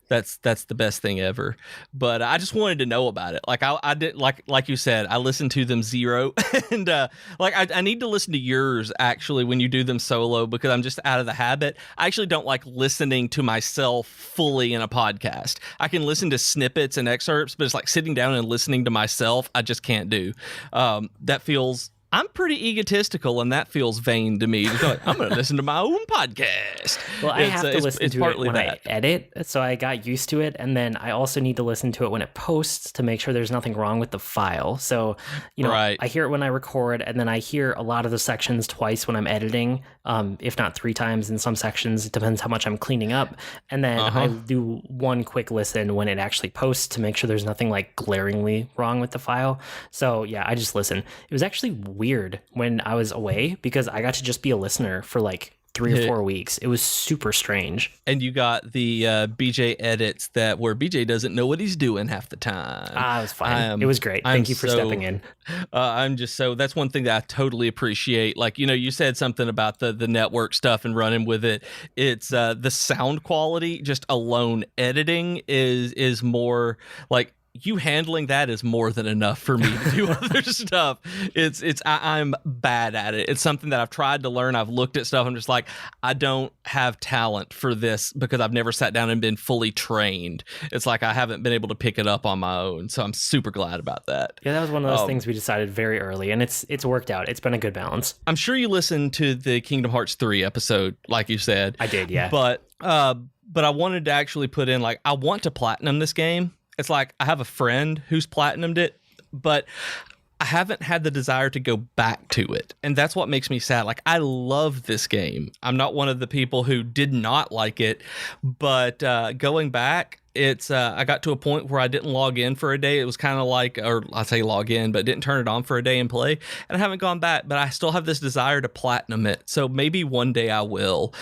That's the best thing ever. But I just wanted to know about it. Like I did, like you said, I listened to them 0, and I need to listen to yours actually when you do them solo because I'm just out of the habit. I actually don't like listening to myself fully in a podcast. I can listen to snippets and excerpts, but it's like sitting down and listening to myself. I just can't do. That feels. I'm pretty egotistical, and that feels vain to me. I'm going to listen to my own podcast. Well, I have to listen to it when I edit, so I got used to it, and then I also need to listen to it when it posts to make sure there's nothing wrong with the file. So, right. I hear it when I record, and then I hear a lot of the sections twice when I'm editing, if not 3 times in some sections. It depends how much I'm cleaning up. And then I do one quick listen when it actually posts to make sure there's nothing like glaringly wrong with the file. So, yeah, I just listen. It was actually weird when I was away because I got to just be a listener for like 3 or 4 weeks. It was super strange. And you got the BJ edits where BJ doesn't know what he's doing half the time. It was fine. It was great. Thank you for stepping in. That's one thing that I totally appreciate. Like, you said something about the network stuff and running with it. It's the sound quality just alone editing is more like, you handling that is more than enough for me to do other stuff. I'm bad at it. It's something that I've tried to learn. I've looked at stuff. I'm just like, I don't have talent for this because I've never sat down and been fully trained. It's like I haven't been able to pick it up on my own. So I'm super glad about that. Yeah, that was one of those things we decided very early, and it's worked out. It's been a good balance. I'm sure you listened to the Kingdom Hearts 3 episode, like you said. I did, yeah. But I wanted to actually put in like, I want to platinum this game. It's like I have a friend who's platinumed it, but I haven't had the desire to go back to it. And that's what makes me sad. Like, I love this game. I'm not one of the people who did not like it, but going back, it's I got to a point where I didn't log in for a day. It was kind of like, or I say log in, but didn't turn it on for a day and play. And I haven't gone back, but I still have this desire to platinum it. So maybe one day I will.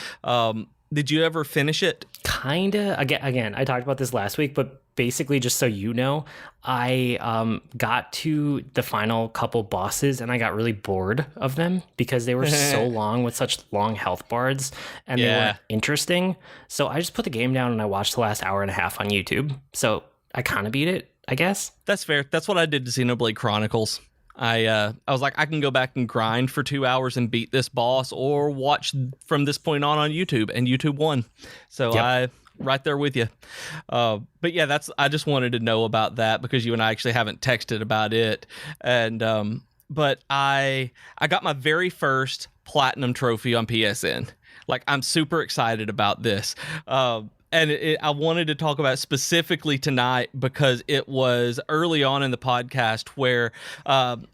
Did you ever finish it? Kinda. Again, I talked about this last week, but basically, just so you know, I got to the final couple bosses and I got really bored of them because they were so long with such long health bars and they weren't interesting. So I just put the game down and I watched the last hour and a half on YouTube. So I kind of beat it, I guess. That's fair. That's what I did to Xenoblade Chronicles. I was like, I can go back and grind for 2 hours and beat this boss, or watch from this point on YouTube, and YouTube won. So I right there with you. But yeah, I just wanted to know about that because you and I actually haven't texted about it. And but I got my very first platinum trophy on PSN. Like, I'm super excited about this. And I wanted to talk about it specifically tonight because it was early on in the podcast where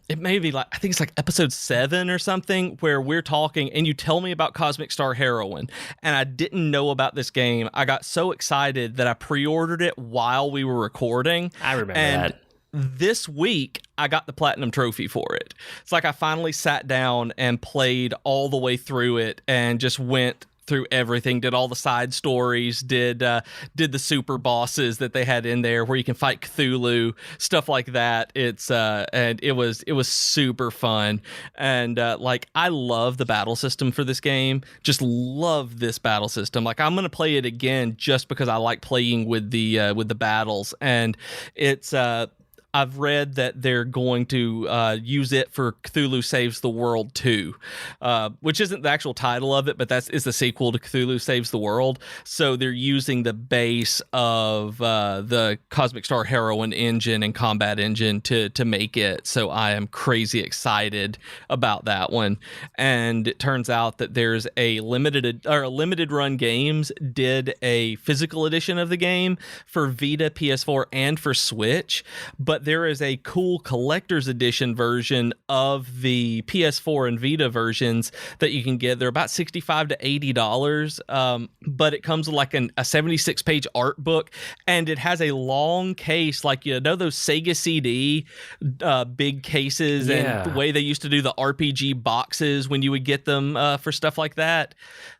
it may be like, I think it's like episode 7 or something, where we're talking and you tell me about Cosmic Star Heroine. And I didn't know about this game. I got so excited that I pre-ordered it while we were recording. I remember that. This week, I got the platinum trophy for it. It's like I finally sat down and played all the way through it and just went through everything, did all the side stories, did the super bosses that they had in there where you can fight Cthulhu, stuff like that. It's and it was super fun. And like, I love the battle system for this game. Just love this battle system. Like, I'm gonna play it again just because I like playing with the battles. And it's I've read that they're going to use it for Cthulhu Saves the World 2, which isn't the actual title of it, but is the sequel to Cthulhu Saves the World. So they're using the base of the Cosmic Star Heroine engine and combat engine to make it. So I am crazy excited about that one. And it turns out that there's a limited run games did a physical edition of the game for Vita, PS4, and for Switch, but there is a cool collector's edition version of the PS4 and Vita versions that you can get. They're about $65 to $80, but it comes with like a 76-page art book, and it has a long case, like, you know, those Sega CD big cases, and the way they used to do the RPG boxes when you would get them for stuff like that.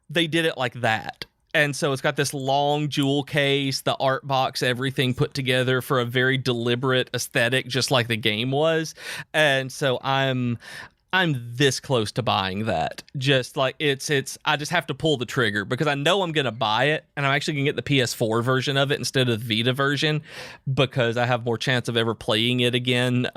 They did it like that. And so it's got this long jewel case, the art box, everything put together for a very deliberate aesthetic, just like the game was. And so I'm this close to buying that. Just like I just have to pull the trigger because I know I'm going to buy it, and I'm actually going to get the PS4 version of it instead of the Vita version because I have more chance of ever playing it again.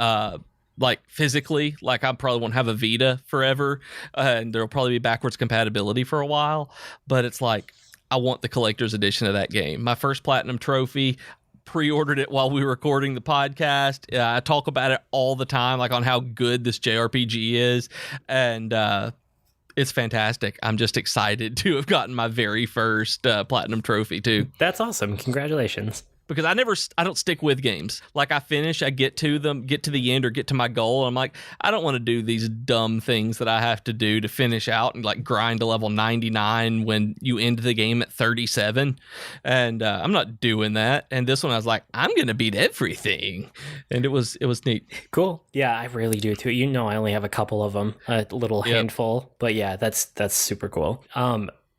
Like, physically, like, I probably won't have a Vita forever, and there'll probably be backwards compatibility for a while. But it's like, I want the collector's edition of that game. My first platinum trophy, pre-ordered it while we were recording the podcast. I talk about it all the time, like on how good this JRPG is. And it's fantastic. I'm just excited to have gotten my very first platinum trophy too. That's awesome. Congratulations. Because I don't stick with games. Like, I finish, I get to them, get to the end or get to my goal. And I'm like, I don't want to do these dumb things that I have to do to finish out and like grind to level 99 when you end the game at 37. And I'm not doing that. And this one, I was like, I'm going to beat everything. And it was neat. Cool. Yeah, I really do too. You know, I only have a couple of them, a little handful, but yeah, that's super cool.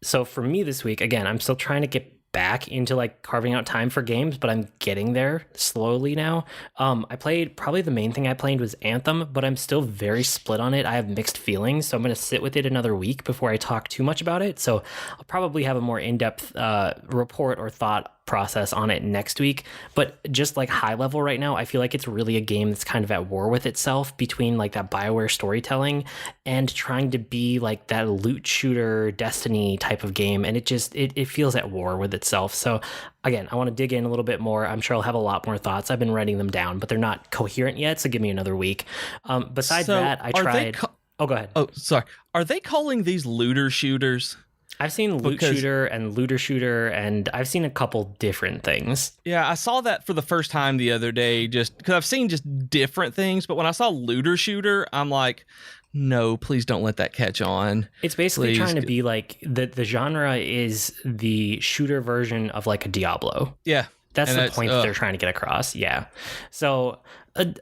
So for me this week, again, I'm still trying to get back into like carving out time for games, but I'm getting there slowly now. I played, probably the main thing I played was Anthem, but I'm still very split on it. I have mixed feelings, so I'm going to sit with it another week before I talk too much about it. So I'll probably have a more in-depth report or thought process on it next week. But just like high level right now, I feel like it's really a game that's kind of at war with itself between like that BioWare storytelling and trying to be like that loot shooter Destiny type of game. And it feels at war with itself. So again, I want to dig in a little bit more. I'm sure I'll have a lot more thoughts. I've been writing them down, but they're not coherent yet. So give me another week. Besides that, I tried. Go ahead. Oh, sorry. Are they calling these looter shooters? I've seen loot shooter and looter shooter, and I've seen a couple different things. Yeah, I saw that for the first time the other day, just because I've seen just different things. But when I saw looter shooter, I'm like, no, please don't let that catch on. It's basically trying to be like the genre is the shooter version of like a Diablo. Yeah. That's the point that they're trying to get across. Yeah. So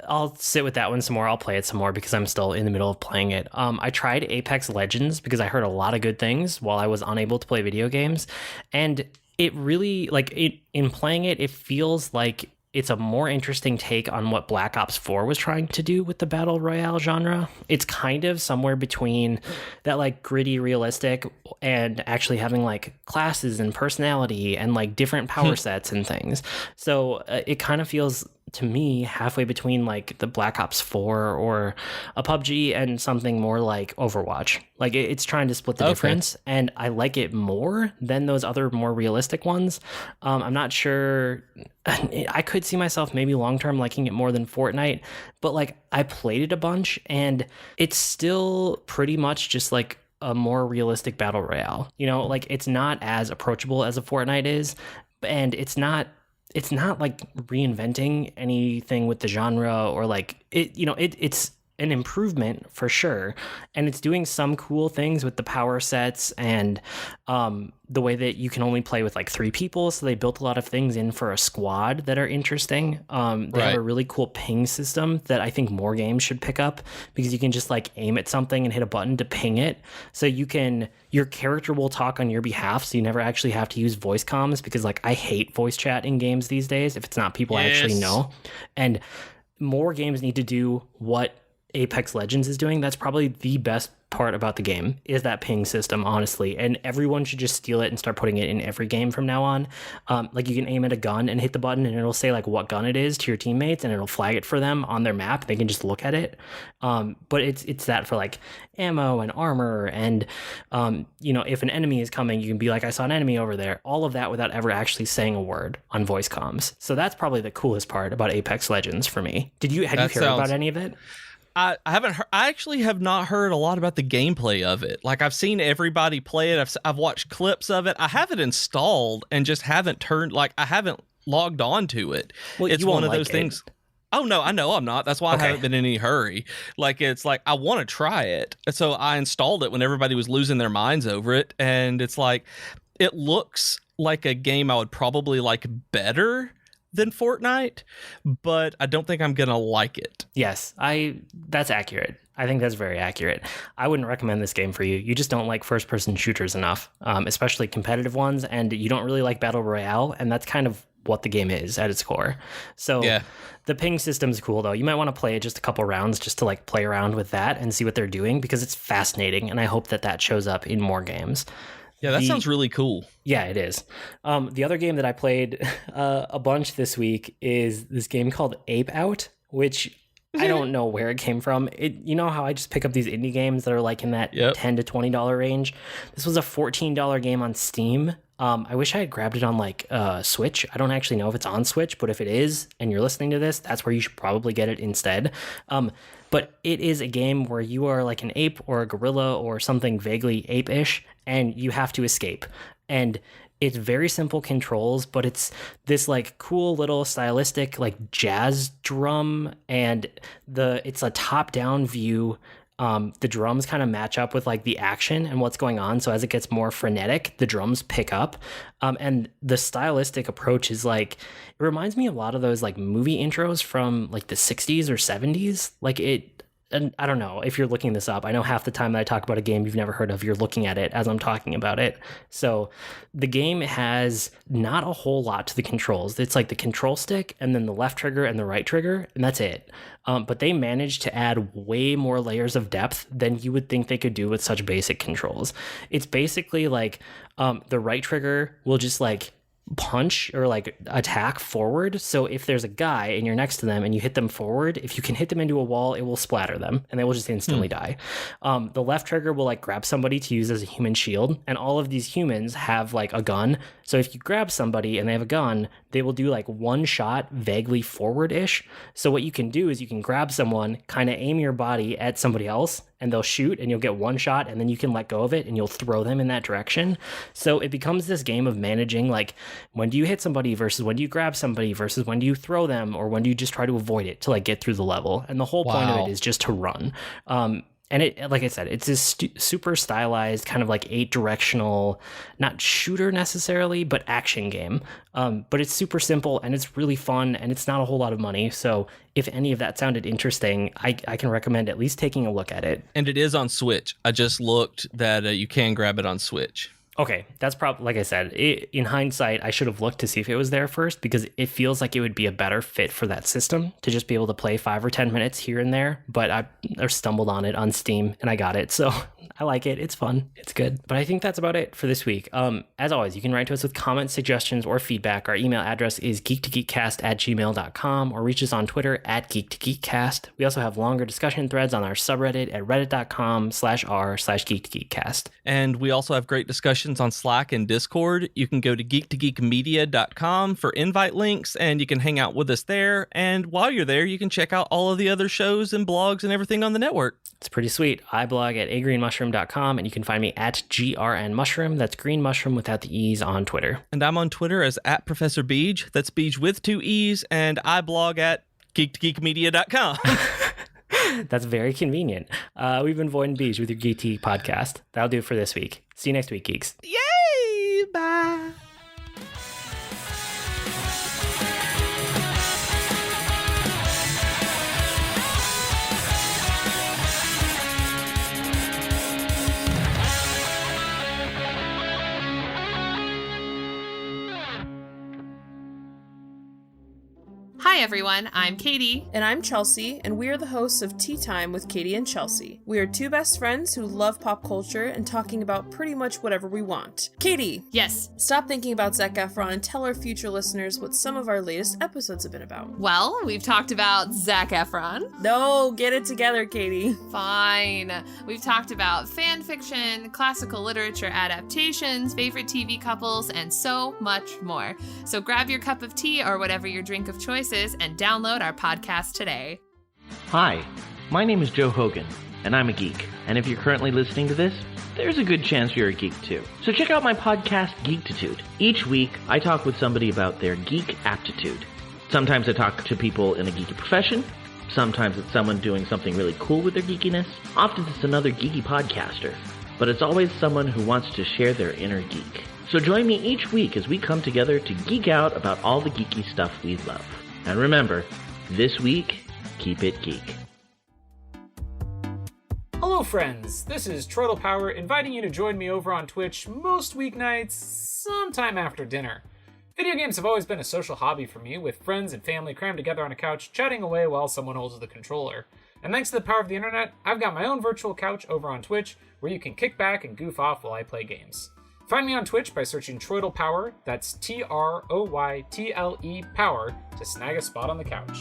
I'll sit with that one some more. I'll play it some more because I'm still in the middle of playing it. I tried Apex Legends because I heard a lot of good things while I was unable to play video games. And it really, like, in playing it, it feels like it's a more interesting take on what Black Ops 4 was trying to do with the battle royale genre. It's kind of somewhere between that like gritty realistic and actually having like classes and personality and like different power sets and things. So it kind of feels to me halfway between like the Black Ops 4 or a PUBG and something more like Overwatch. Like it's trying to split the difference, and I like it more than those other more realistic ones. I'm not sure. I could see myself maybe long term liking it more than Fortnite, but like I played it a bunch and it's still pretty much just like a more realistic battle royale. You know, like it's not as approachable as a Fortnite is, and it's not like reinventing anything with the genre or like it, you know, it's an improvement for sure, and it's doing some cool things with the power sets and the way that you can only play with like 3 people, so they built a lot of things in for a squad that are interesting. They have a really cool ping system that I think more games should pick up, because you can just like aim at something and hit a button to ping it, so your character will talk on your behalf, so you never actually have to use voice comms, because like I hate voice chat in games these days if it's not people I actually know. And more games need to do what Apex Legends is doing. That's probably the best part about the game, is that ping system, honestly, and everyone should just steal it and start putting it in every game from now on. Like you can aim at a gun and hit the button and it'll say like what gun it is to your teammates, and it'll flag it for them on their map. They can just look at it. But it's that for like ammo and armor, and you know, if an enemy is coming, you can be like, I saw an enemy over there, all of that without ever actually saying a word on voice comms. So that's probably the coolest part about Apex Legends for me. Have you heard about any of it? I haven't heard, I actually have not heard a lot about the gameplay of it. Like I've seen everybody play it. I've watched clips of it. I have it installed and just haven't I haven't logged on to it. Well, it's one of those things. Oh no, I know I'm not. That's why I haven't been in any hurry. Like it's like I want to try it. So I installed it when everybody was losing their minds over it, and it's like it looks like a game I would probably like better than Fortnite, but I don't think I'm gonna like it. Yes, that's accurate. I think that's very accurate. I wouldn't recommend this game for you. You just don't like first-person shooters enough, especially competitive ones, and you don't really like Battle Royale, and that's kind of what the game is at its core. So the ping system's cool, though. You might want to play it just a couple rounds just to like play around with that and see what they're doing, because it's fascinating, and I hope that shows up in more games. Yeah, that sounds really cool. Yeah, it is. The other game that I played a bunch this week is this game called Ape Out, which I don't know where it came from. You know how I just pick up these indie games that are like in that $10 to $20 range? This was a $14 game on Steam. I wish I had grabbed it on like Switch. I don't actually know if it's on Switch, but if it is and you're listening to this, that's where you should probably get it instead. But it is a game where you are like an ape or a gorilla or something vaguely ape-ish, and you have to escape. And it's very simple controls, but it's this like cool little stylistic like jazz drum, and it's a top-down view. The drums kind of match up with like the action and what's going on. So as it gets more frenetic, the drums pick up. And the stylistic approach is like, it reminds me a lot of those like movie intros from like the 60s or 70s. Like and I don't know if you're looking this up. I know half the time that I talk about a game you've never heard of, you're looking at it as I'm talking about it. So the game has not a whole lot to the controls. It's like the control stick and then the left trigger and the right trigger, and that's it. But they managed to add way more layers of depth than you would think they could do with such basic controls. It's basically like the right trigger will just like punch or like attack forward. So if there's a guy and you're next to them and you hit them forward, if you can hit them into a wall, it will splatter them and they will just instantly die. The left trigger will like grab somebody to use as a human shield, and all of these humans have like a gun. So if you grab somebody and they have a gun, they will do like one shot vaguely forward-ish. So what you can do is you can grab someone, kind of aim your body at somebody else, and they'll shoot and you'll get one shot and then you can let go of it and you'll throw them in that direction. So it becomes this game of managing, like, when do you hit somebody versus when do you grab somebody versus when do you throw them or when do you just try to avoid it to like get through the level. And the whole point of it is just to run. And it, like I said, it's this super stylized kind of like 8-directional, not shooter necessarily, but action game. But it's super simple and it's really fun and it's not a whole lot of money. So if any of that sounded interesting, I can recommend at least taking a look at it. And it is on Switch. I just looked that you can grab it on Switch. Okay, that's probably, like I said, in hindsight, I should have looked to see if it was there first because it feels like it would be a better fit for that system to just be able to play 5 or 10 minutes here and there. But I stumbled on it on Steam and I got it. So I like it. It's fun. It's good. But I think that's about it for this week. As always, you can write to us with comments, suggestions, or feedback. Our email address is geek2geekcast@gmail.com or reach us on Twitter @geek2geekcast. We also have longer discussion threads on our subreddit at reddit.com/r/geek2geekcast. And we also have great discussions on Slack and Discord. You can go to geek2geekmedia.com for invite links and you can hang out with us there. And while you're there, you can check out all of the other shows and blogs and everything on the network. It's pretty sweet. I blog at agreenmushroom.com and you can find me at grnmushroom. That's green mushroom without the E's on Twitter. And I'm on Twitter as @Professor Beej. That's Beej with 2 E's. And I blog at geek2geekmedia.com. That's very convenient. We've been Void and Beej with your Geek to Geek podcast. That'll do it for this week. See you next week, geeks. Yay! Bye! Hi everyone, I'm Katie. And I'm Chelsea, and we are the hosts of Tea Time with Katie and Chelsea. We are 2 best friends who love pop culture and talking about pretty much whatever we want. Katie! Yes. Stop thinking about Zac Efron and tell our future listeners what some of our latest episodes have been about. Well, we've talked about Zac Efron. No, get it together, Katie. Fine. We've talked about fan fiction, classical literature adaptations, favorite TV couples, and so much more. So grab your cup of tea or whatever your drink of choice is and download our podcast today. Hi, my name is Joe Hogan, and I'm a geek. And if you're currently listening to this, there's a good chance you're a geek too. So check out my podcast, Geektitude. Each week, I talk with somebody about their geek aptitude. Sometimes I talk to people in a geeky profession. Sometimes it's someone doing something really cool with their geekiness. Often it's another geeky podcaster. But it's always someone who wants to share their inner geek. So join me each week as we come together to geek out about all the geeky stuff we love. And remember, this week, keep it geek. Hello friends, this is Troidal Power inviting you to join me over on Twitch most weeknights, sometime after dinner. Video games have always been a social hobby for me, with friends and family crammed together on a couch chatting away while someone holds the controller. And thanks to the power of the internet, I've got my own virtual couch over on Twitch where you can kick back and goof off while I play games. Find me on Twitch by searching Troidal Power, that's TROYTLE Power, to snag a spot on the couch.